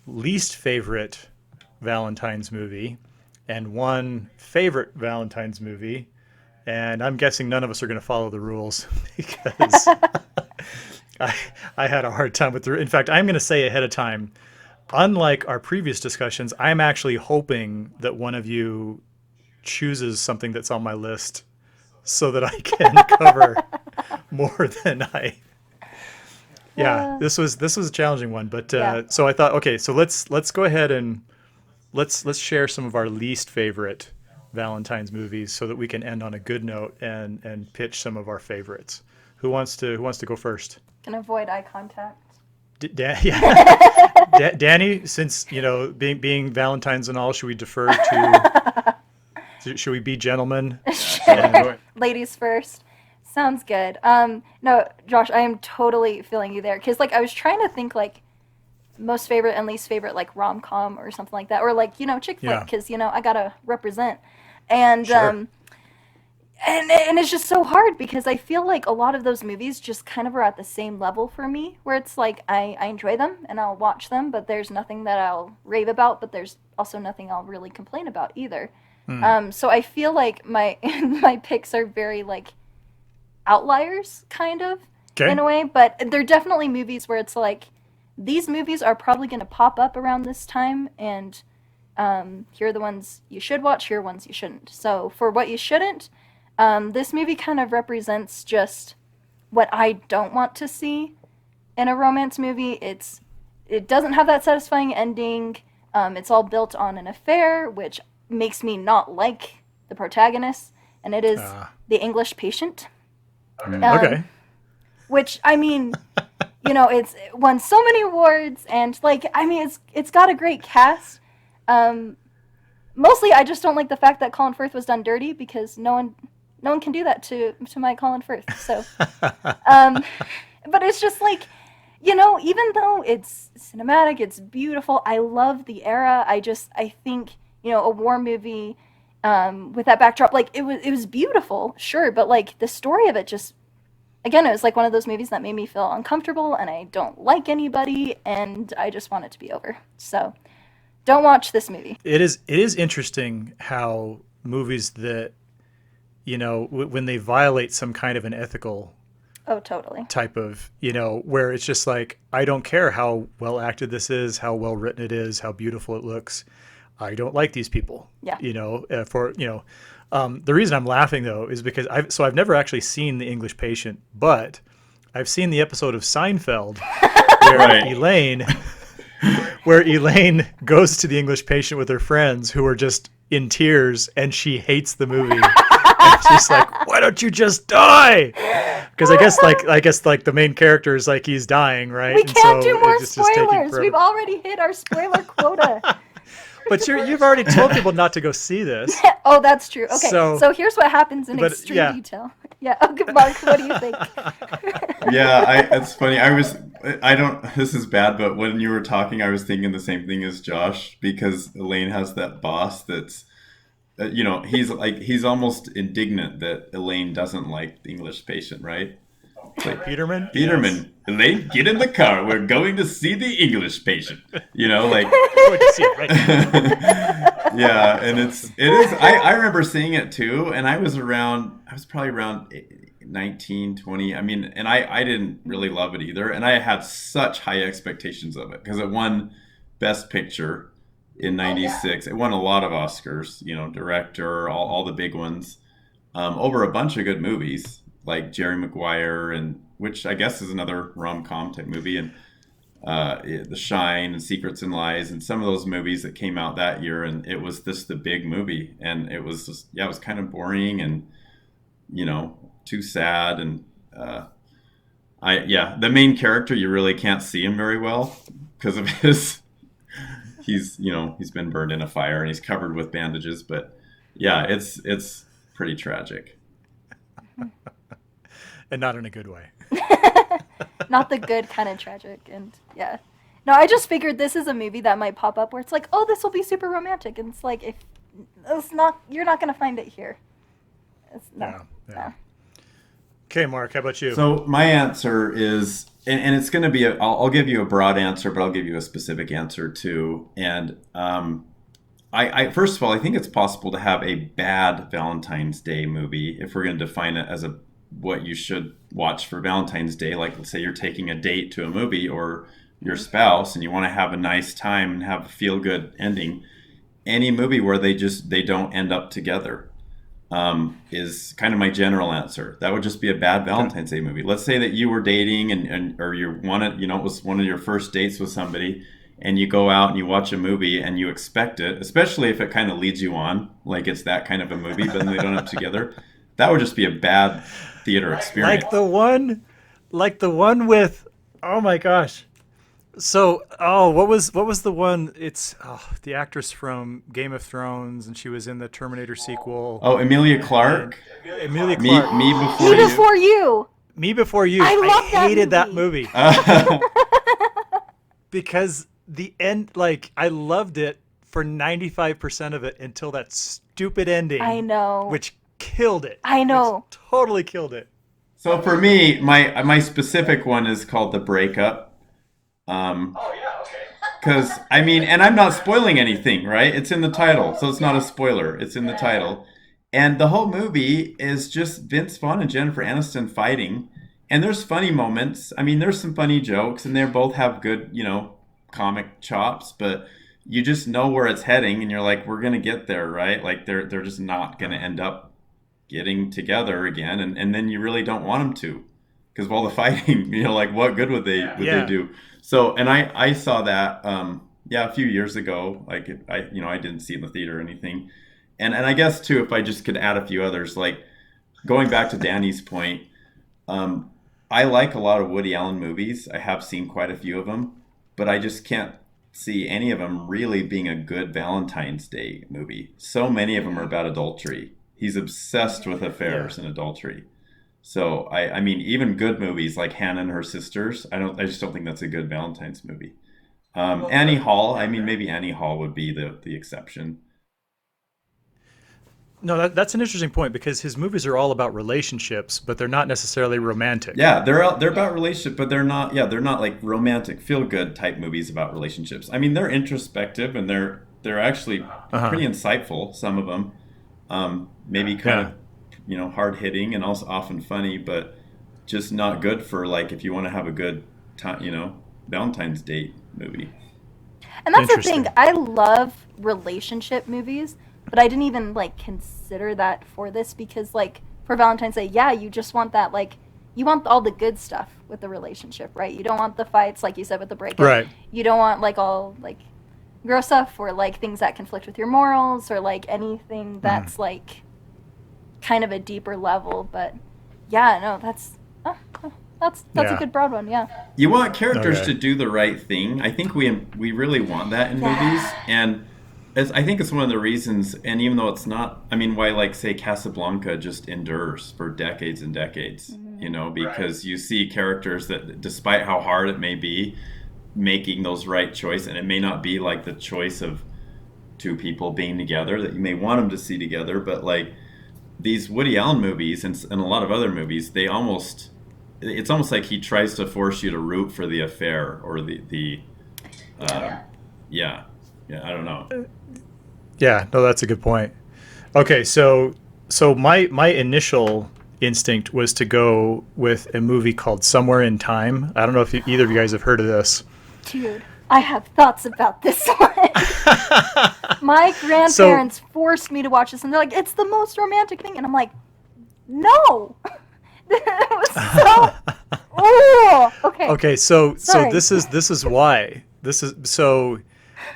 least favorite Valentine's movie and one favorite Valentine's movie. And I'm guessing none of us are going to follow the rules because I had a hard time with in fact, I'm going to say ahead of time, unlike our previous discussions, I'm actually hoping that one of you chooses something that's on my list so that I can cover more than I. Yeah, this was a challenging one, but so I thought, okay, so let's go ahead and let's share some of our least favorite Valentine's movies so that we can end on a good note and pitch some of our favorites. Who wants to go first? Can avoid eye contact. Danny, since being Valentine's and all, should we defer to? Should we be gentlemen? Ladies first. Sounds good. No, Josh, I am totally feeling you there because like I was trying to think like most favorite and least favorite like rom-com or something like that, or like chick flick because I gotta represent, and Sure. and it's just so hard because I feel like a lot of those movies just kind of are at the same level for me, where it's like I enjoy them and I'll watch them, but there's nothing that I'll rave about, but there's also nothing I'll really complain about either. So I feel like my my picks are very like outliers kind of in a way, but they're definitely movies where it's like these movies are probably going to pop up around this time, and here are the ones you should watch, here are ones you shouldn't. So for what you shouldn't, this movie kind of represents just what I don't want to see in a romance movie. It doesn't have that satisfying ending. It's all built on an affair, which makes me not like the protagonist, and it is The English Patient. Okay. Which, I mean, it's won so many awards, and like, I mean, it's got a great cast. Mostly, I just don't like the fact that Colin Firth was done dirty because no one can do that to my Colin Firth. So, but it's just like, even though it's cinematic, it's beautiful. I love the era. I think a war movie with that backdrop, like it was beautiful, sure, but like the story of it just. Again, it was like one of those movies that made me feel uncomfortable, and I don't like anybody, and I just want it to be over. So, don't watch this movie. It is interesting how movies that, when they violate some kind of an ethical Oh, totally. type of, where it's just like, I don't care how well acted this is, how well written it is, how beautiful it looks. I don't like these people. Yeah. The reason I'm laughing though is because I've never actually seen The English Patient, but I've seen the episode of Seinfeld where Right. Elaine goes to The English Patient with her friends who are just in tears, and she hates the movie. And she's like, "Why don't you just die?" Because I guess the main character is like he's dying, right? We And can't so do more it's just taking spoilers. forever. We've already hit our spoiler quota. But you've already told people not to go see this. Oh, that's true. Okay, So- so here's what happens in but, extreme yeah. detail. Yeah. Okay, Mark, what do you think? It's funny. This is bad, but when you were talking, I was thinking the same thing as Josh, because Elaine has that boss that's, he's almost indignant that Elaine doesn't like The English Patient, right? It's like, Peterman? Peterman, Elaine, get in the car. We're going to see The English Patient. Like, Going to see it right now. yeah, and it is. I remember seeing it too, and I was probably around 19, 20. I mean, and I didn't really love it either, and I had such high expectations of it because it won Best Picture in '96. It won a lot of Oscars, director, all the big ones, over a bunch of good movies like Jerry Maguire, and which I guess is another rom-com type movie, and The Shine and Secrets and Lies, and some of those movies that came out that year. And it was just the big movie, and it was just, it was kind of boring and too sad. And the main character, you really can't see him very well because of he's been burned in a fire and he's covered with bandages. But yeah, it's pretty tragic. And not in a good way. Not the good kind of tragic, and yeah. No, I just figured this is a movie that might pop up where it's like, oh, this will be super romantic, and it's like, if it's not, you're not gonna find it here. No. Okay, Mark, how about you? So my answer is, and it's going to be, I'll give you a broad answer, but I'll give you a specific answer too. And I first of all, I think it's possible to have a bad Valentine's Day movie if we're going to define it as what you should watch for Valentine's Day. Like, let's say you're taking a date to a movie or your spouse and you want to have a nice time and have a feel-good ending. Any movie where they don't end up together is kind of my general answer. That would just be a bad Valentine's Day movie. Let's say that you were dating or you wanted, it was one of your first dates with somebody, and you go out and you watch a movie and you expect it, especially if it kind of leads you on, like it's that kind of a movie, but then they don't end up together. That would just be a bad theater experience. Like the one with, oh my gosh. So, what was the one? It's the actress from Game of Thrones, and she was in the Terminator sequel. Oh, Emilia Clarke. Emilia Clarke. Me before Me you. Before You. Me Before You. I love that hated movie. that movie because the end. Like, I loved it for 95% of it until that stupid ending. I know. Which killed it. I know. Which totally killed it. So for me, my specific one is called The Breakup. Because, and I'm not spoiling anything, right? It's in the title, so it's not a spoiler. It's in the title. And the whole movie is just Vince Vaughn and Jennifer Aniston fighting. And there's funny moments. There's some funny jokes, and they both have good, comic chops, but you just know where it's heading, and you're like, we're going to get there, right? Like, they're just not going to end up getting together again, and then you really don't want them to. Because while the fighting, like, what good would they do? So, and I saw that, a few years ago. Like, I didn't see it in the theater or anything. And I guess, too, if I just could add a few others, like, going back to Danny's point, I like a lot of Woody Allen movies. I have seen quite a few of them, but I just can't see any of them really being a good Valentine's Day movie. So many of them are about adultery. He's obsessed with affairs and adultery. So even good movies like Hannah and Her Sisters, I just don't think that's a good Valentine's movie. Annie Hall, maybe Annie Hall would be the exception. No, that's an interesting point because his movies are all about relationships, but they're not necessarily romantic. Yeah, they're about relationship, but they're not like romantic, feel good type movies about relationships. They're introspective and they're actually pretty insightful. Some of them, maybe kind of hard hitting and also often funny, but just not good for like if you want to have a good time, Valentine's date movie. And that's the Interesting. thing. I love relationship movies, but I didn't even like consider that for this because like for Valentine's Day, yeah, you just want that like you want all the good stuff with the relationship, right? You don't want the fights like you said with the breakup. Right. You don't want like all like gross stuff or like things that conflict with your morals or like anything that's like kind of a deeper level, but yeah, no, that's a Yeah. good broad one, yeah. You want characters Okay. to do the right thing. I think we really want that in movies, and I think it's one of the reasons. And even though it's not, I mean, why like say Casablanca just endures for decades and decades, because you see characters that, despite how hard it may be, making those right choice, and it may not be like the choice of two people being together that you may want them to see together, but like these Woody Allen movies and a lot of other movies, it's almost like he tries to force you to root for the affair or the yeah, I don't know. Yeah, no, that's a good point. Okay, so my initial instinct was to go with a movie called Somewhere in Time. I don't know if either of you guys have heard of this. Dude, I have thoughts about this one. My grandparents forced me to watch this, and they're like, "It's the most romantic thing," and I'm like, "No." It was so. Oh, okay. Okay, so Sorry. this is why. So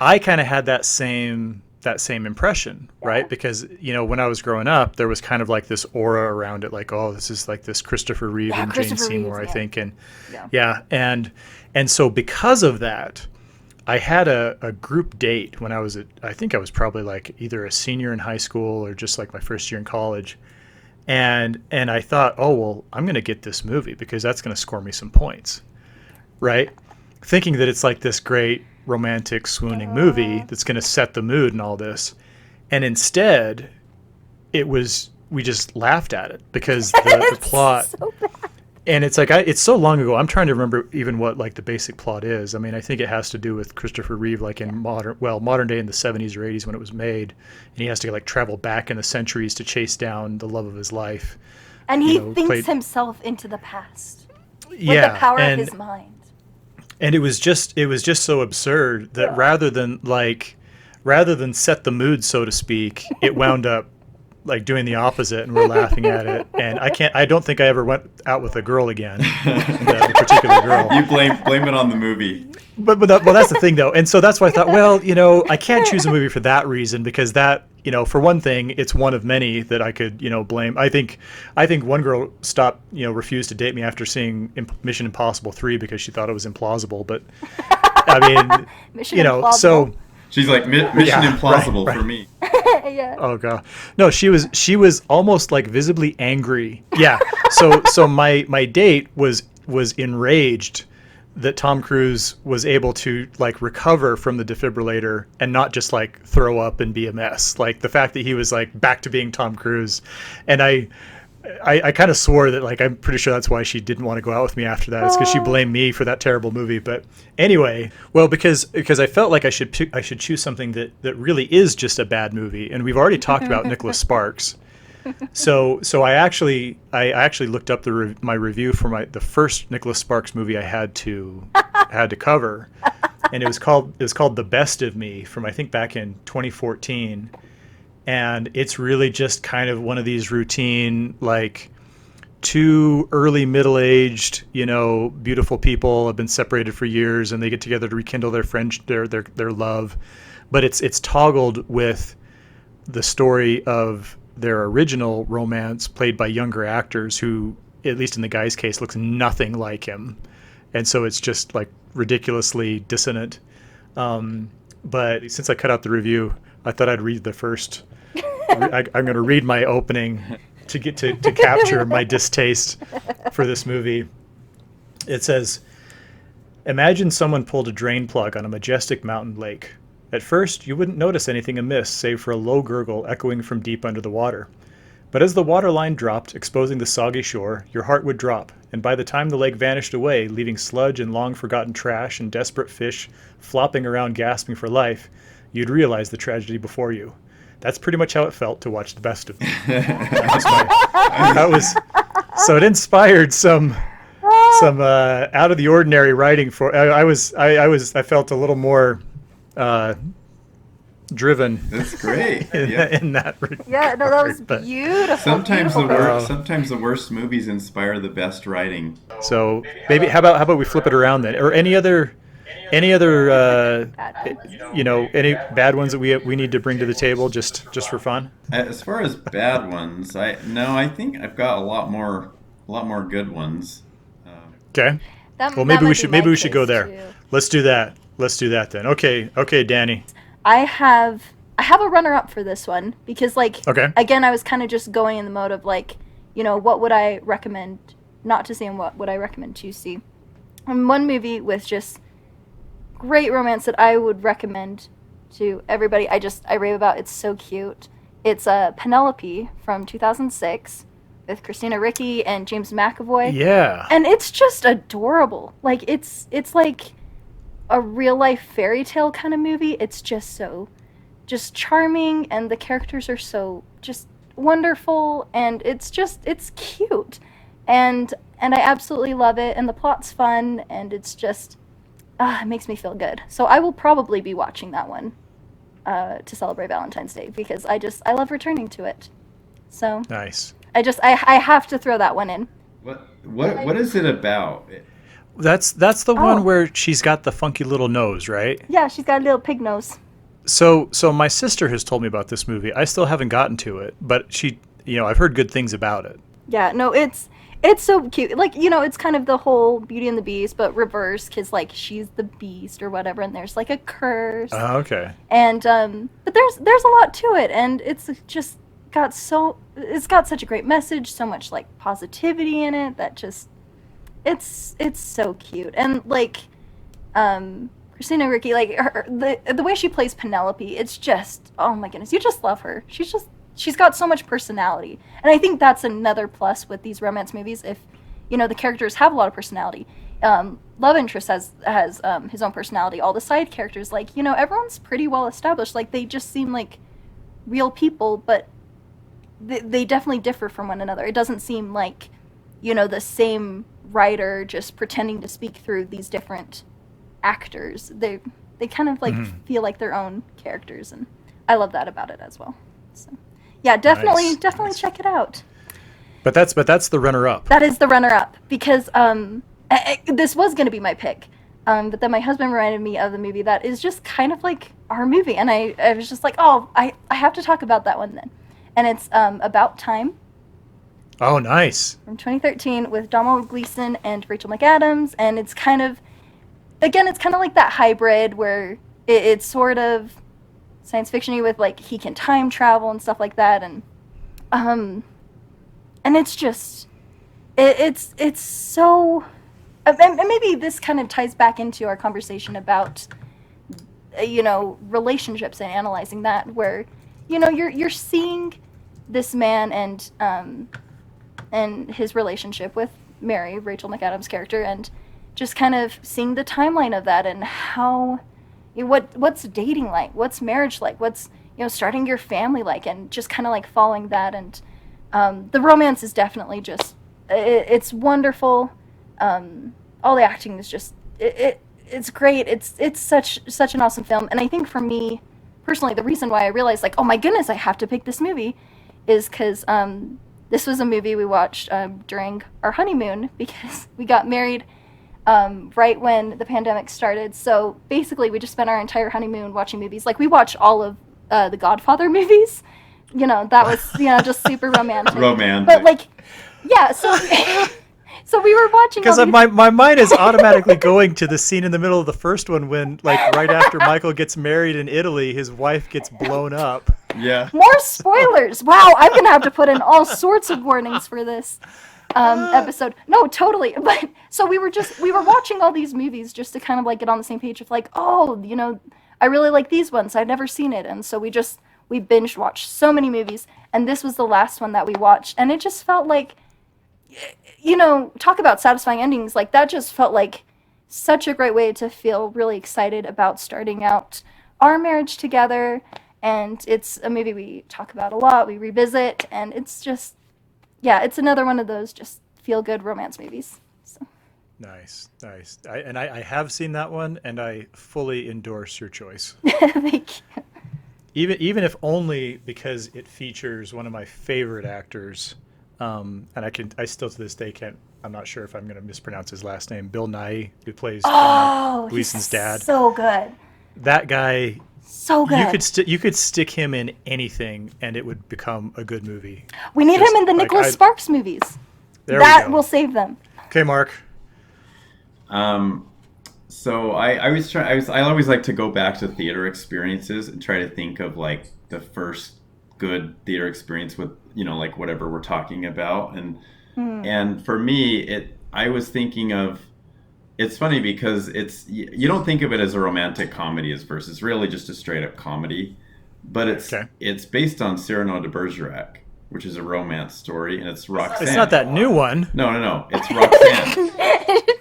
I kind of had that same impression, right? Because when I was growing up, there was kind of like this aura around it, like, oh, this is like this Christopher Reeve and Jane Christopher Seymour, Reeve, I think, and Yeah. and so because of that, I had a group date when I think I was probably like either a senior in high school or just like my first year in college. And I thought, oh, well, I'm going to get this movie because that's going to score me some points, right? Thinking that it's like this great romantic swooning movie that's going to set the mood and all this. And instead, we just laughed at it because the plot, So bad. and it's like, it's so long ago. I'm trying to remember even what like the basic plot is. I mean, I think it has to do with Christopher Reeve, like in modern day in the 70s or 80s when it was made. And he has to like travel back in the centuries to chase down the love of his life. And he thinks himself into the past with Yeah. the power of his mind. And it was just so absurd that rather than set the mood, so to speak, it wound up like doing the opposite, and we're laughing at it. And I don't think I ever went out with a girl again, the particular girl. You blame it on the movie. But that's the thing though. And so that's why I thought, well, I can't choose a movie for that reason because that, for one thing, it's one of many that I could, blame. I think one girl refused to date me after seeing Mission Impossible 3 because she thought it was implausible. But I mean, Mission Implausible. so She's like Mission Impossible right. for me. Yeah. oh god, no, she was almost like visibly angry. Yeah. So my date was enraged that Tom Cruise was able to like recover from the defibrillator and not just like throw up and be a mess. Like the fact that he was like back to being Tom Cruise. And I kind of swore that like I'm pretty sure that's why she didn't want to go out with me after that. It's because she blamed me for that terrible movie. But anyway, well, because I felt like I should choose something that really is just a bad movie. And we've already talked about Nicholas Sparks. So I actually looked up my review for the first Nicholas Sparks movie I had to cover, and it was called The Best of Me from I think back in 2014, and it's really just kind of one of these routine like two early middle-aged beautiful people have been separated for years and they get together to rekindle their friendship, their love, but it's toggled with the story of their original romance played by younger actors who, at least in the guy's case, looks nothing like him. And so it's just like ridiculously dissonant. But since I cut out the review, I thought I'd read the first. I'm going to read my opening to get to capture my distaste for this movie. It says, imagine someone pulled a drain plug on a majestic mountain lake. At first, you wouldn't notice anything amiss save for a low gurgle echoing from deep under the water. But as the water line dropped, exposing the soggy shore, your heart would drop, and by the time the lake vanished away, leaving sludge and long-forgotten trash and desperate fish flopping around gasping for life, you'd realize the tragedy before you. That's pretty much how it felt to watch The Best of Me. That was So it inspired some out of the ordinary writing for. I felt a little more uh, driven That's great. in, Yeah. in that regard. Yeah, no, that was But beautiful. Sometimes Beautiful. the worst, uh, sometimes the worst movies inspire the best writing. so maybe how about we flip it around then, or any other Bad ones. any bad ones that we need to bring to the table just for fun. As far as bad ones, I think I've got a lot more good ones. Okay. That, Well, that maybe we might be should my maybe we should go case, there. too. Let's do that. Let's do that then. Okay, Danny. I have a runner up for this one because like Okay. again I was kind of just going in the mode of like, what would I recommend not to see and what would I recommend to see. And one movie with just great romance that I would recommend to everybody. I rave about. It's so cute. It's Penelope from 2006 with Christina Ricci and James McAvoy. Yeah. And it's just adorable. Like it's like a real life fairy tale kind of movie. It's just charming, and the characters are so just wonderful, and it's cute, and I absolutely love it, and the plot's fun, and it's just it makes me feel good. So I will probably be watching that one to celebrate Valentine's Day because I love returning to it. So Nice. I have to throw that one in. What is it about? That's the Oh. one where she's got the funky little nose, right? Yeah, she's got a little pig nose. So my sister has told me about this movie. I still haven't gotten to it, but I've heard good things about it. Yeah, no, it's so cute. Like, it's kind of the whole Beauty and the Beast, but reverse, because, like, she's the beast or whatever, and there's, like, a curse. Okay. And, but there's a lot to it, and it's just it's got such a great message, so much, like, positivity in it that just, it's so cute. And, like, Christina Ricci, like, the way she plays Penelope, it's just, oh my goodness, you just love her. She's got so much personality. And I think that's another plus with these romance movies. If, the characters have a lot of personality. Love interest has his own personality. All the side characters, like, everyone's pretty well established. Like, they just seem like real people, but they definitely differ from one another. It doesn't seem like, the same writer just pretending to speak through these different actors. They kind of, like, feel like their own characters, and I love that about it as well. So. Yeah, definitely Nice. check it out. But that's the runner-up. That is the runner-up because this was going to be my pick, but then my husband reminded me of the movie that is just kind of like our movie, and I was just like, oh, I have to talk about that one then, and it's About Time Oh, nice. from 2013 with Donald Gleason and Rachel McAdams, and it's kind of like that hybrid where it's sort of science fiction-y with like he can time travel and stuff like that, and it's just it's so and maybe this kind of ties back into our conversation about relationships and analyzing that, where you're seeing this man and his relationship with Mary, Rachel McAdams' character, and just kind of seeing the timeline of that and how what's dating like, what's marriage like, what's starting your family like, and just kind of like following that. And the romance is definitely just it's wonderful. All the acting is just it's great. It's such an awesome film. And I think for me personally, the reason why I realized like, oh my goodness, I have to pick this movie is because this was a movie we watched during our honeymoon because we got married right when the pandemic started. So basically, we just spent our entire honeymoon watching movies. Like, we watched all of the Godfather movies. That was, just super romantic. Romantic. But, like, yeah, so so we were watching all Because these... my mind is automatically going to the scene in the middle of the first one when, like, right after Michael gets married in Italy, his wife gets blown up. Yeah. More spoilers! Wow, I'm going to have to put in all sorts of warnings for this episode. No, totally. But so we were watching all these movies just to kind of like get on the same page of like, oh, I really like these ones. I've never seen it. And so we binge watched so many movies, and this was the last one that we watched, and it just felt like, talk about satisfying endings. Like, that just felt like such a great way to feel really excited about starting out our marriage together. And it's a movie we talk about a lot, we revisit, and it's just, yeah, it's another one of those just feel good romance movies. So. Nice. I have seen that one, and I fully endorse your choice. Thank you. Even if only because it features one of my favorite actors, and I still to this day can't. I'm not sure if I'm going to mispronounce his last name. Bill Nye, who plays Gleason's dad. So good. That guy. So good. You could stick him in anything, and it would become a good movie. We need him in the Nicholas Sparks movies. That will save them. Okay, Mark. So I always like to go back to theater experiences and try to think of like the first good theater experience with, like whatever we're talking about. And for me, I was thinking of, it's funny because you don't think of it as a romantic comedy as first. It's really just a straight up comedy, but it's based on Cyrano de Bergerac, which is a romance story, and it's Roxanne. It's not that new one. No. It's Roxanne.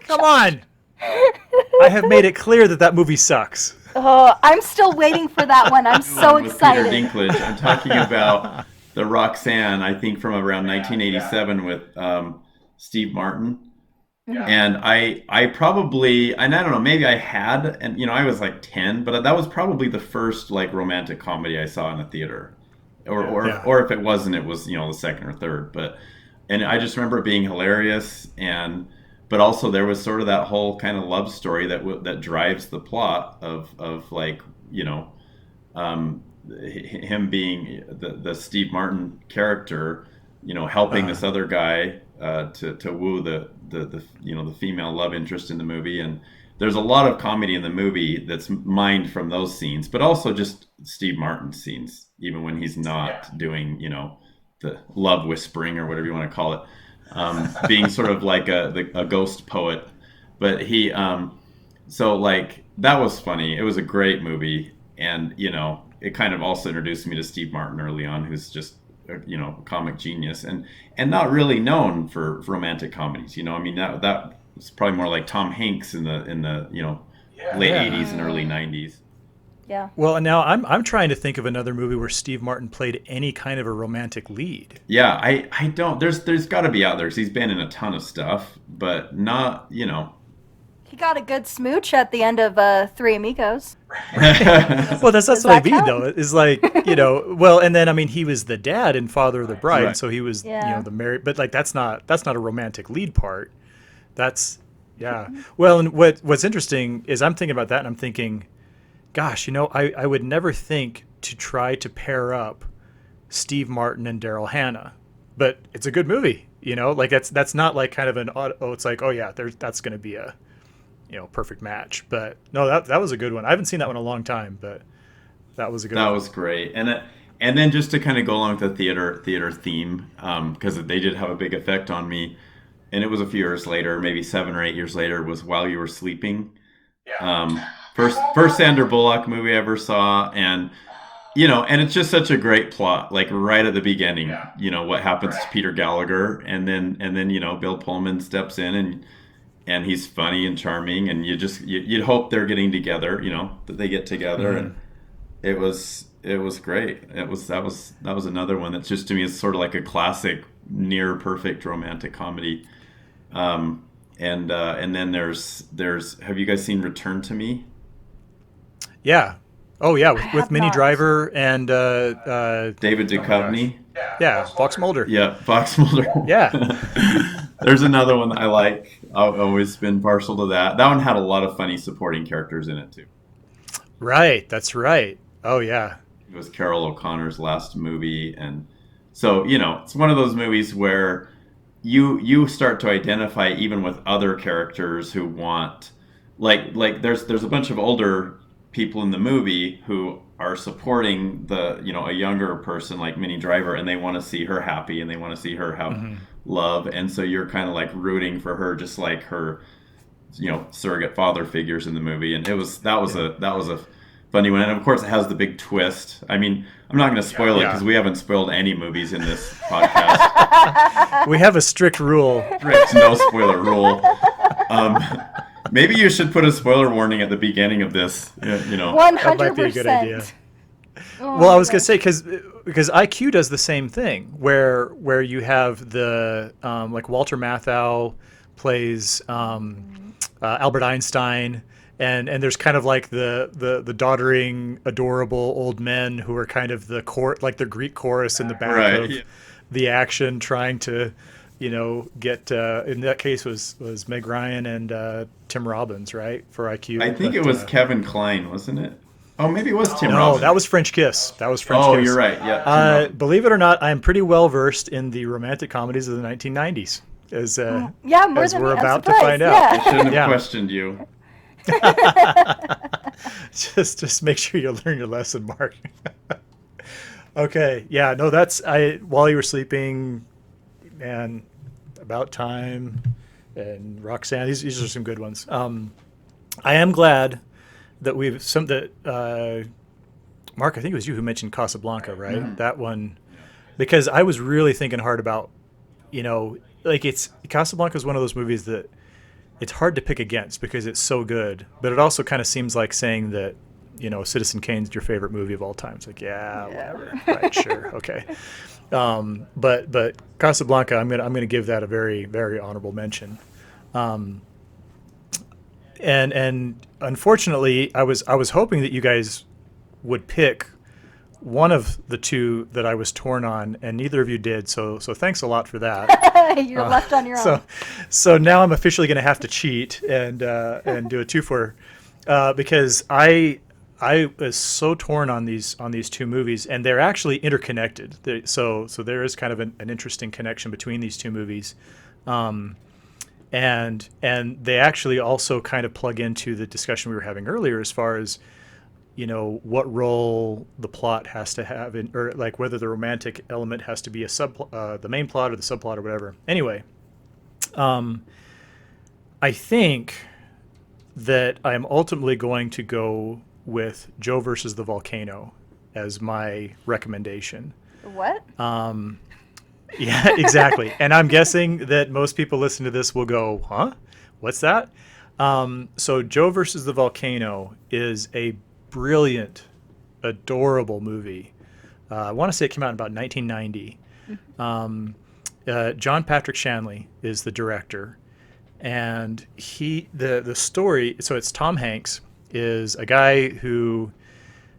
Come on. I have made it clear that movie sucks. Oh, I'm still waiting for that one. I'm so excited. Peter Dinklage. I'm talking about the Roxanne, I think from around 1987 with Steve Martin. Yeah. And I probably, and I don't know, maybe I had, and I was like 10, but that was probably the first like romantic comedy I saw in a theater. Or if it wasn't, it was, the second or third. And I just remember it being hilarious, but also there was sort of that whole kind of love story that drives the plot of like, him being the Steve Martin character, helping this other guy to woo the female love interest in the movie. And there's a lot of comedy in the movie that's mined from those scenes, but also just Steve Martin's scenes, even when he's not doing, the love whispering or whatever you want to call it, being sort of like a ghost poet. But he, so like that was funny. It was a great movie, and it kind of also introduced me to Steve Martin early on, who's just a comic genius and not really known for romantic comedies. That was probably more like Tom Hanks in the late 80s and early 90s. Yeah. Well, and now I'm trying to think of another movie where Steve Martin played any kind of a romantic lead. Yeah, I don't. There's got to be out there because he's been in a ton of stuff, but not. He got a good smooch at the end of Three Amigos. Well, that's what I mean, though. Is like well, and then he was the dad in Father of the Bride, right. So he was the married, but like that's not a romantic lead part. That's Well, and what's interesting is I'm thinking about that, and I'm thinking, gosh, I would never think to try to pair up Steve Martin and Daryl Hannah, but it's a good movie. Like that's not like kind of an it's like that's going to be a perfect match. But no, that was a good one. I haven't seen that one in a long time, but that was a good one. That was great. And then just to kind of go along with the theater theme, because they did have a big effect on me, and it was a few years later, maybe 7 or 8 years later, was While You Were Sleeping. First Sandra Bullock movie I ever saw, and and it's just such a great plot, like right at the beginning, what happens to Peter Gallagher, and then Bill Pullman steps in and he's funny and charming, and you'd hope they're getting together, that they get together. Mm-hmm. And it was great. That was another one that just to me is sort of like a classic near perfect romantic comedy. And then there's have you guys seen Return to Me? Yeah. Oh yeah, with Minnie Driver and David Duchovny. Yeah, Fox Mulder. Yeah, Fox Mulder. Yeah. There's another one that I like. I've always been partial to that. That one had a lot of funny supporting characters in it too. Right, that's right. Oh yeah. It was Carol O'Connor's last movie, and so it's one of those movies where you start to identify even with other characters who want like there's a bunch of older people in the movie who are supporting a younger person like Minnie Driver, and they want to see her happy and they want to see her have love, and so you're kind of like rooting for her, just like her surrogate father figures in the movie. And that was a funny one, and of course it has the big twist. I'm not going to spoil it because we haven't spoiled any movies in this podcast. We have a strict rule. Strict no spoiler rule. Maybe you should put a spoiler warning at the beginning of this. 100%. That might be a good idea. Oh Well, I my was gonna say gosh. because IQ does the same thing, where you have the like Walter Matthau plays Mm. Albert Einstein, and there's kind of like the doddering, adorable old men who are kind of like the Greek chorus in the back Right. of the action, trying to, get in that case was Meg Ryan and Tim Robbins, right, for I IQ, think it but was Kevin Kline, wasn't it? Oh, maybe it was Tim no, that Robbins. was French Kiss. That was French Oh, you're Kiss. right. Yeah, Tim Robbins. Believe it or not, I am pretty well versed in the romantic comedies of the 1990s, as Yeah, more as than we're me. I'm about to surprised. find out. I shouldn't have Yeah, questioned you. just make sure you learn your lesson, Mark. Okay, yeah, no, that's I while you were sleeping, and About Time, and Roxanne. These are some good ones. I am glad that we've some that Mark. I think it was you who mentioned Casablanca, right? That one, because I was really thinking hard about, like it's Casablanca is one of those movies that it's hard to pick against because it's so good, but it also kind of seems like saying that, Citizen Kane's your favorite movie of all time. It's like, yeah, Yeah. whatever, right, sure, okay. But Casablanca, I'm gonna give that a very very honorable mention. Um, and unfortunately, I was hoping that you guys would pick one of the two that I was torn on, and neither of you did. So thanks a lot for that. You're left on your So own. so now I'm officially going to have to cheat and do a two for because I was so torn on these two movies, and they're actually interconnected. So there is kind of an interesting connection between these two movies. Um, and they actually also kind of plug into the discussion we were having earlier as far as what role the plot has to have in, or like whether the romantic element has to be the main plot or the subplot or whatever. Anyway, um, I think that I'm ultimately going to go with Joe versus the Volcano as my recommendation. What? Yeah, exactly. And I'm guessing that most people listening to this will go, huh? What's that? So Joe versus the Volcano is a brilliant, adorable movie. I want to say it came out in about 1990. John Patrick Shanley is the director, and the story. So it's Tom Hanks is a guy who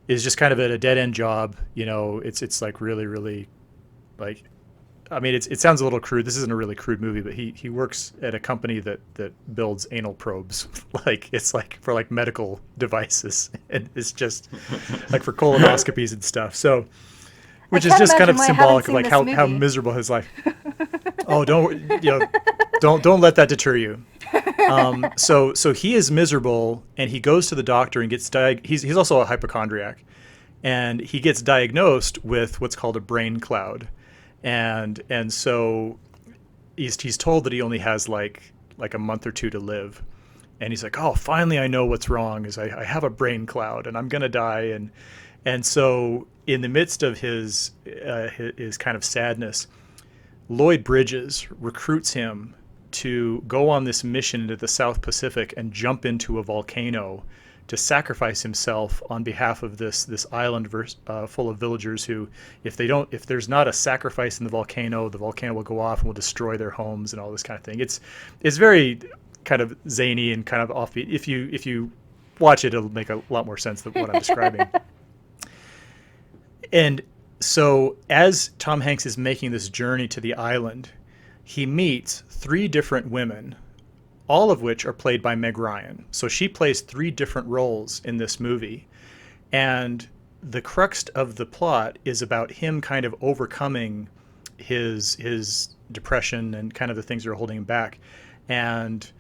is just kind of at a dead end job. It's like really really like. I mean, it sounds a little crude. This isn't a really crude movie, but he works at a company that builds anal probes. Like it's like for like medical devices, and it's just like for colonoscopies and stuff. So, I which is can't just kind imagine of why I haven't symbolic of seen like this how movie. miserable his life. Oh, don't let that deter you. So he is miserable, and he goes to the doctor and gets he's also a hypochondriac, and he gets diagnosed with what's called a brain cloud, and so he's told that he only has like a month or two to live, and he's like, oh, finally I know what's wrong is I have a brain cloud and I'm gonna die, and so in the midst of his kind of sadness, Lloyd Bridges recruits him to go on this mission into the South Pacific and jump into a volcano to sacrifice himself on behalf of this island full of villagers who, if there's not a sacrifice in the volcano will go off and will destroy their homes and all this kind of thing. It's very kind of zany and kind of offbeat. If you watch it, it'll make a lot more sense than what I'm describing. And so as Tom Hanks is making this journey to the island, he meets three different women, all of which are played by Meg Ryan. So she plays three different roles in this movie. And the crux of the plot is about him kind of overcoming his depression and kind of the things that are holding him back, and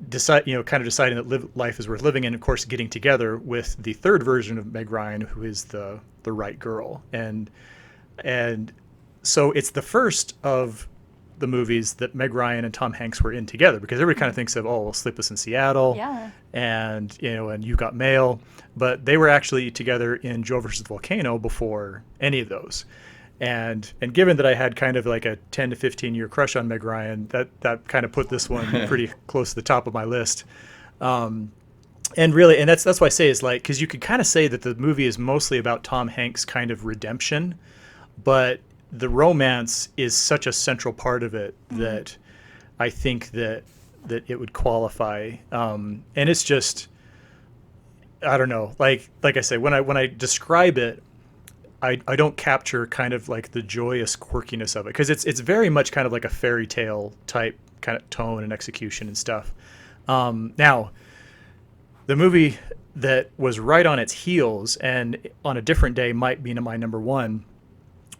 deciding that life is worth living, and of course getting together with the third version of Meg Ryan, who is the right girl. And so it's the first of the movies that Meg Ryan and Tom Hanks were in together, because everybody kind of thinks of, oh, well, Sleepless in Seattle, Yeah. and You've Got Mail, but they were actually together in Joe versus the Volcano before any of those. And given that I had kind of like a 10 to 15 year crush on Meg Ryan, that kind of put this one pretty close to the top of my list. And really, and that's why I say is like, because you could kind of say that the movie is mostly about Tom Hanks' kind of redemption, but the romance is such a central part of it that I think that it would qualify. And it's just, I don't know, like I say, when I describe it, I don't capture kind of like the joyous quirkiness of it, because it's very much kind of like a fairy tale type kind of tone and execution and stuff. Now, the movie that was right on its heels and on a different day might be my number one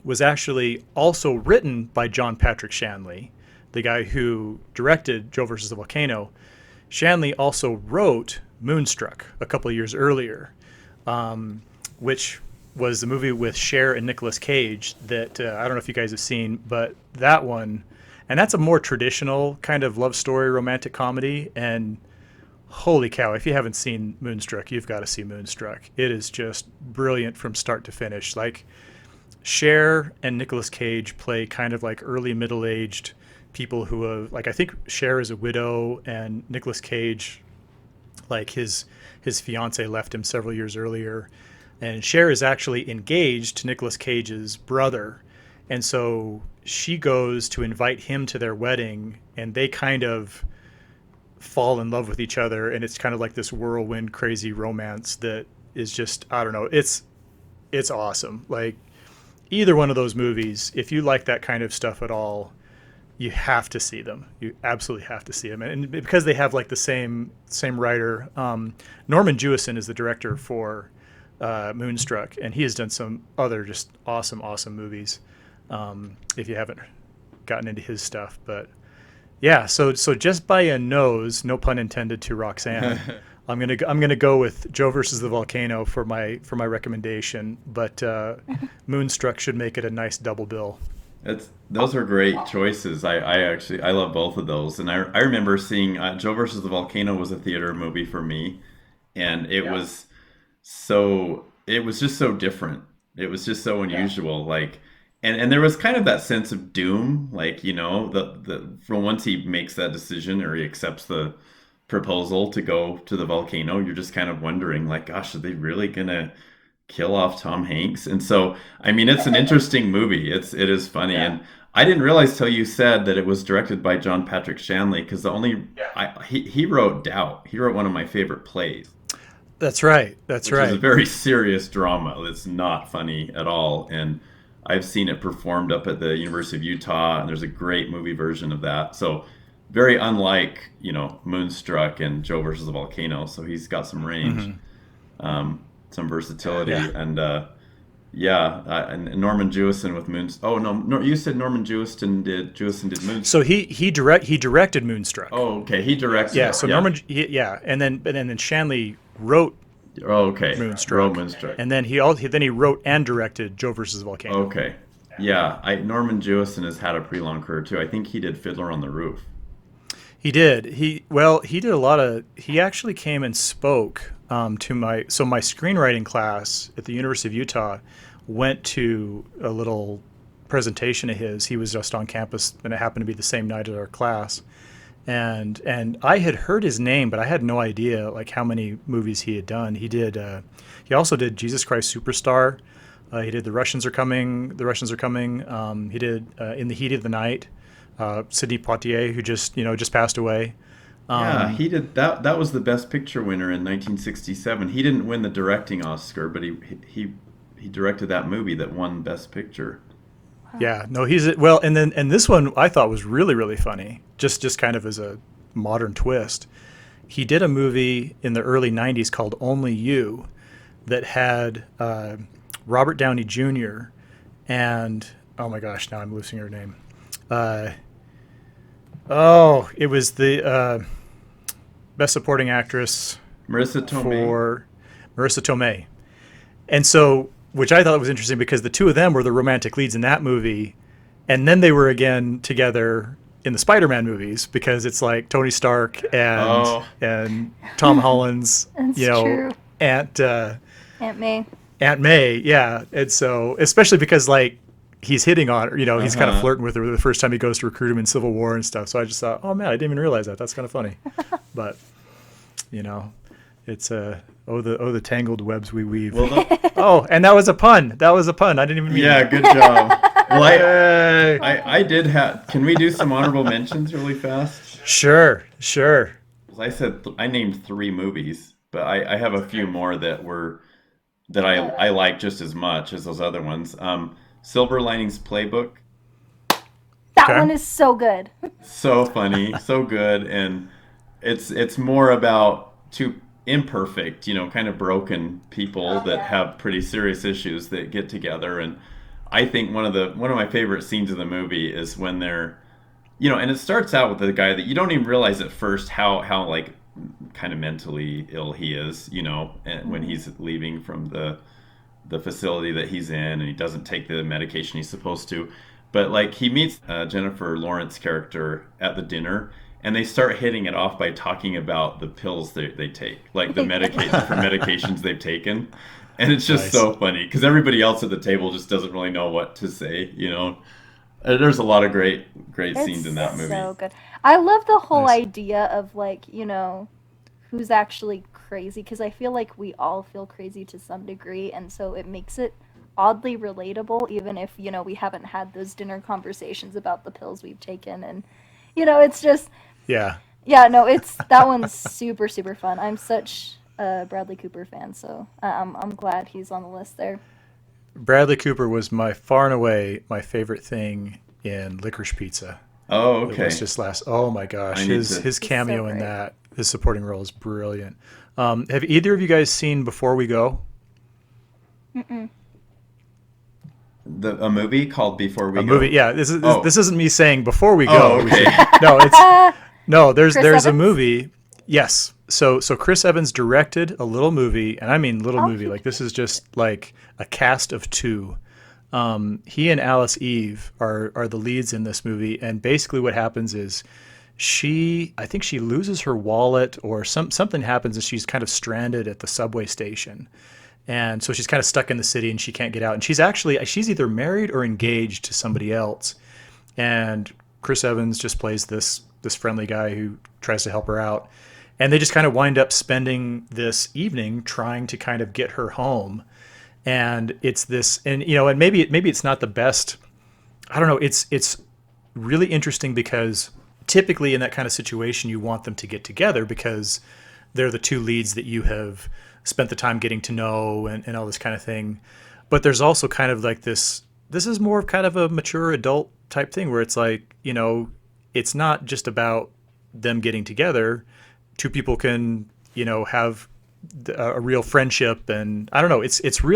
was actually also written by John Patrick Shanley, the guy who directed Joe versus the Volcano. Shanley also wrote Moonstruck a couple of years earlier, which was the movie with Cher and Nicolas Cage that I don't know if you guys have seen, but that one, and that's a more traditional kind of love story romantic comedy. And holy cow, if you haven't seen Moonstruck, you've got to see Moonstruck. It is just brilliant from start to finish. Like, Cher and Nicolas Cage play kind of like early middle-aged people who have, like, I think Cher is a widow and Nicolas Cage, like his fiance left him several years earlier, and Cher is actually engaged to Nicolas Cage's brother. And so she goes to invite him to their wedding, and they kind of fall in love with each other, and it's kind of like this whirlwind crazy romance that is just, I don't know, it's awesome. Like, either one of those movies, if you like that kind of stuff at all, you have to see them. You absolutely have to see them. And because they have like the same writer, Norman Jewison is the director for Moonstruck, and he has done some other just awesome movies, if you haven't gotten into his stuff. But yeah, so just by a nose, no pun intended to Roxanne, I'm gonna go with Joe versus the Volcano for my recommendation, but Moonstruck should make it a nice double bill. Those are great choices. I love both of those, and I remember seeing Joe versus the Volcano was a theater movie for me, and it was just so different. It was just so unusual, like. And there was kind of that sense of doom, like, you know, the from once he makes that decision or he accepts the proposal to go to the volcano, you're just kind of wondering, like, gosh, are they really gonna kill off Tom Hanks? And so, I mean, it's an interesting movie. It is funny, and I didn't realize till you said that it was directed by John Patrick Shanley, because he wrote Doubt. He wrote one of my favorite plays. That's right. Which is a very serious drama. It's not funny at all, and I've seen it performed up at the University of Utah, and there's a great movie version of that. So very unlike, you know, Moonstruck and Joe versus the Volcano. So he's got some range, some versatility, and and Norman Jewison with Moonstruck. Oh no, you said Norman Jewison did Moonstruck. So he directed Moonstruck. Oh, okay, he directed. Yeah. So Norman, and then Shanley wrote. Oh, okay. Moonstruck. And then he wrote and directed Joe versus the Volcano. Okay. Yeah, Norman Jewison has had a pretty long career too. I think he did Fiddler on the Roof. He did. He did a lot of. He actually came and spoke to my screenwriting class at the University of Utah. Went to a little presentation of his. He was just on campus, and it happened to be the same night as our class. And I had heard his name, but I had no idea like how many movies he had done. He did. He also did Jesus Christ Superstar. He did The Russians Are Coming. He did In the Heat of the Night. Sidney Poitier, who just passed away. He did that. That was the Best Picture winner in 1967. He didn't win the directing Oscar, but he directed that movie that won Best Picture. Yeah, no, and this one I thought was really, really funny, just kind of as a modern twist. He did a movie in the early 90s called Only You that had Robert Downey Jr. and, oh my gosh, now I'm losing her name. It was the Best Supporting Actress Marissa Tomei. And so, which I thought was interesting because the two of them were the romantic leads in that movie, and then they were again together in the Spider-Man movies because it's like Tony Stark and Tom Holland's, true. Aunt May. Aunt May, yeah. And so, especially because like he's hitting on her, he's kind of flirting with her the first time he goes to recruit him in Civil War and stuff. So I just thought, oh man, I didn't even realize that. That's kind of funny. But, It's the tangled webs we weave. Well, Oh, and that was a pun. That was a pun. I didn't even mean yeah, it. good job. Well, Yay. I did have. Can we do some honorable mentions really fast? Sure. 'Cause I said I named three movies, but I have a few more that I like just as much as those other ones. Silver Linings Playbook, That Okay. one is so good. so funny, so good, and it's more about two imperfect, kind of broken people that have pretty serious issues that get together. And I think one of my favorite scenes of the movie is when they're, and it starts out with the guy that you don't even realize at first how like kind of mentally ill he is, and when he's leaving from the facility that he's in, and he doesn't take the medication he's supposed to. But like he meets Jennifer Lawrence character at the dinner, and they start hitting it off by talking about the pills they take, like the different medications they've taken, and it's just Nice. so funny because everybody else at the table just doesn't really know what to say. There's a lot of great scenes in that movie. So good. I love the whole Nice. idea of like, who's actually crazy, because I feel like we all feel crazy to some degree, and so it makes it oddly relatable, even if, we haven't had those dinner conversations about the pills we've taken. And, it's just, Yeah. yeah, no, that one's super, super fun. I'm such a Bradley Cooper fan, so I'm glad he's on the list there. Bradley Cooper was far and away my favorite thing in Licorice Pizza. Oh, It okay. was just oh my gosh, I need his to- his cameo in great. that, his supporting role is brilliant. Have either of you guys seen Before We Go? A movie called Before We A Go. movie, yeah. This is Oh. this isn't me saying before we go. Oh, we okay. should- no, it's no. There's Chris a Evans? movie. Yes. So Chris Evans directed a little movie, and I mean little Oh, movie. he Like this is just like a cast of two. He and Alice Eve are the leads in this movie, and basically what happens is I think she loses her wallet or something happens, and she's kind of stranded at the subway station. And so she's kind of stuck in the city and she can't get out. And she's either married or engaged to somebody else. And Chris Evans just plays this friendly guy who tries to help her out. And they just kind of wind up spending this evening trying to kind of get her home. And it's this, and and maybe it's not the best. I don't know. It's really interesting because typically in that kind of situation you want them to get together because they're the two leads that you have spent the time getting to know and all this kind of thing. But there's also kind of like this is more of kind of a mature adult type thing where it's like, it's not just about them getting together. Two people can, have a real friendship. And I don't know, it's a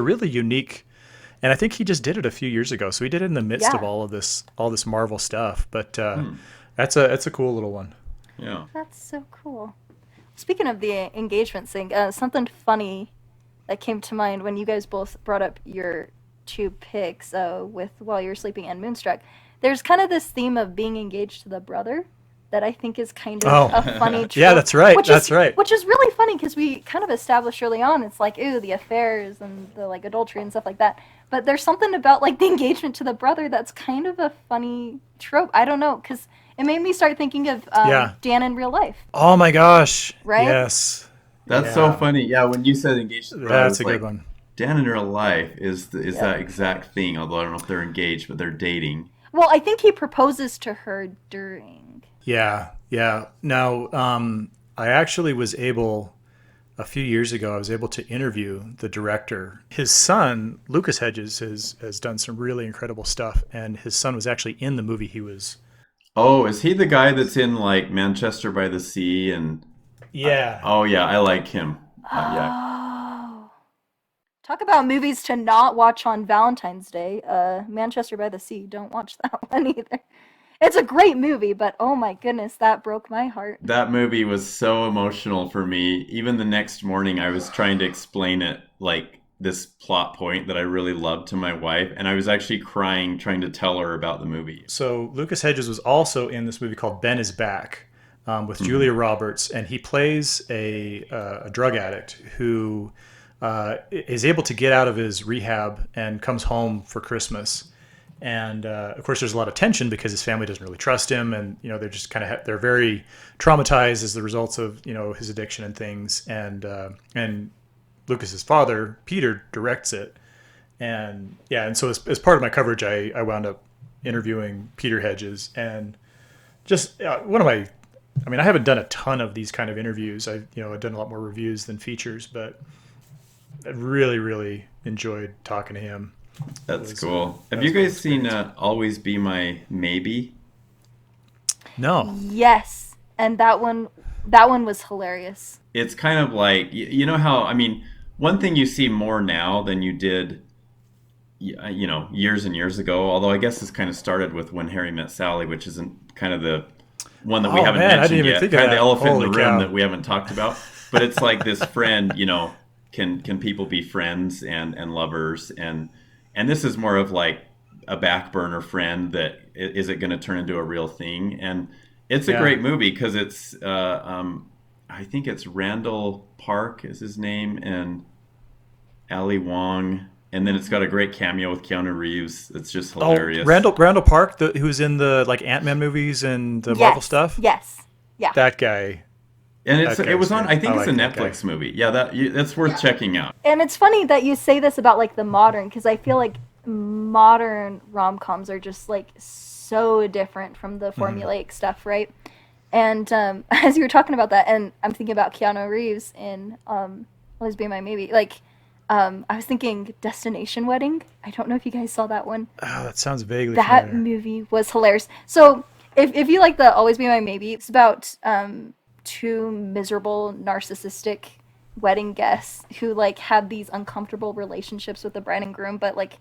really unique, and I think he just did it a few years ago. So he did it in the midst of Yeah. all this Marvel stuff. But that's a cool little one. Yeah. That's so cool. Speaking of the engagement thing, something funny that came to mind when you guys both brought up your two picks with While You're Sleeping and Moonstruck. There's kind of this theme of being engaged to the brother that I think is kind of a funny trope. Yeah, that's right. Which That's is, right. Which is really funny because we kind of established early on, it's like, ooh, the affairs and the like adultery and stuff like that. But there's something about like the engagement to the brother that's kind of a funny trope. I don't know, because it made me start thinking of Yeah. Dan in real life. Oh my gosh. Right? Yes. That's so Yeah. funny. Yeah, when you said engaged to the brother, I That's was a good like, one. Dan in real life is that exact thing. Although I don't know if they're engaged, but they're dating. Well, I think he proposes to her during. Yeah. Now, I actually was able, a few years ago, I was able to interview the director. His son, Lucas Hedges, has done some really incredible stuff, and his son was actually in the movie he was. Oh, is he the guy that's in like Manchester by the Sea? And Yeah. oh yeah, I like him. Yeah. Oh. Talk about movies to not watch on Valentine's Day. Manchester by the Sea. Don't watch that one either. It's a great movie, but oh my goodness, that broke my heart. That movie was so emotional for me. Even the next morning, I was trying to explain it, like this plot point that I really loved, to my wife, and I was actually crying trying to tell her about the movie. So Lucas Hedges was also in this movie called Ben is Back with Julia Roberts, and he plays a drug addict who is able to get out of his rehab and comes home for Christmas. And of course, there's a lot of tension because his family doesn't really trust him, and they're just kind of they're very traumatized as the results of his addiction and things. And Lucas's father, Peter, directs it, and so as part of my coverage, I wound up interviewing Peter Hedges, and just one of my. I mean, I haven't done a ton of these kind of interviews. I've done a lot more reviews than features, but I really, really enjoyed talking to him. That's cool. Have you guys seen Always Be My Maybe? No. Yes, and that one was hilarious. It's kind of like, you know how, I mean, one thing you see more now than you did, years and years ago, although I guess this kind of started with When Harry Met Sally, which isn't kind of the one that we haven't mentioned yet. Kind of the elephant in the room that we haven't talked about. But it's like this friend, can people be friends and lovers? And this is more of like a back burner friend that is it going to turn into a real thing? And it's a great movie because it's, I think it's Randall Park is his name, and Ali Wong. And then it's got a great cameo with Keanu Reeves. It's just hilarious. Oh, Randall Park, who's in the like Ant-Man movies and the Marvel stuff? Yes. Yeah. That guy. And it was on, I think it's a Netflix movie. Yeah, that's worth checking out. And it's funny that you say this about like the modern, because I feel like modern rom-coms are just like so different from the formulaic stuff, right? And as you were talking about that, and I'm thinking about Keanu Reeves in Always Be My Maybe, like I was thinking Destination Wedding. I don't know if you guys saw that one. Oh, that sounds vaguely That familiar. movie was hilarious. So if you like the Always Be My Maybe, it's about two miserable narcissistic wedding guests who like have these uncomfortable relationships with the bride and groom, but like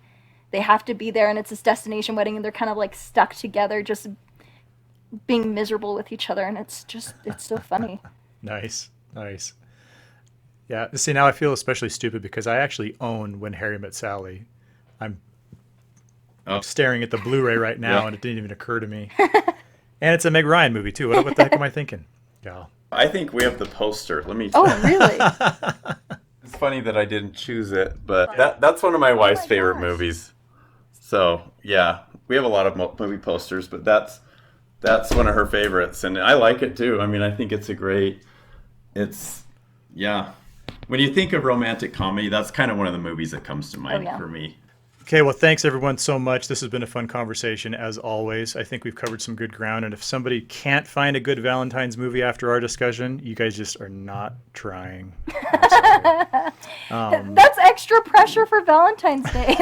they have to be there, and it's this destination wedding, and they're kind of like stuck together just being miserable with each other, and it's so funny. Nice. Yeah, see, now I feel especially stupid because I actually own When Harry Met Sally. I'm staring at the Blu-ray right now, and it didn't even occur to me. And it's a Meg Ryan movie too. What the heck am I thinking? Yeah. I think we have the poster. Let me. Oh, really? It's funny that I didn't choose it, but that's one of my wife's favorite movies. So yeah, we have a lot of movie posters, but that's one of her favorites, and I like it too. I mean, I think it's when you think of romantic comedy, that's kind of one of the movies that comes to mind for me. Okay, well, thanks everyone so much. This has been a fun conversation as always. I think we've covered some good ground, and if somebody can't find a good Valentine's movie after our discussion, you guys just are not trying. That's extra pressure for Valentine's Day.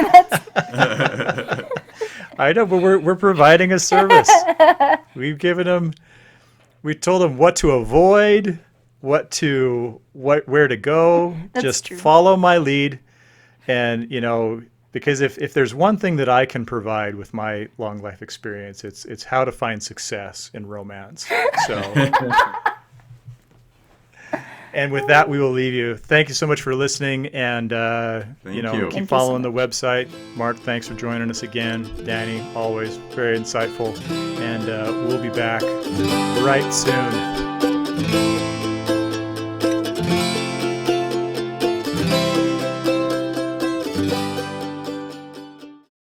I know, but we're providing a service. We told them what to avoid, where to go. That's just true. Follow my lead, and because if there's one thing that I can provide with my long life experience, it's how to find success in romance. So, and with that, we will leave you. Thank you so much for listening, and keep following the website. Mark, thanks for joining us again. Danny, always very insightful, and we'll be back right soon.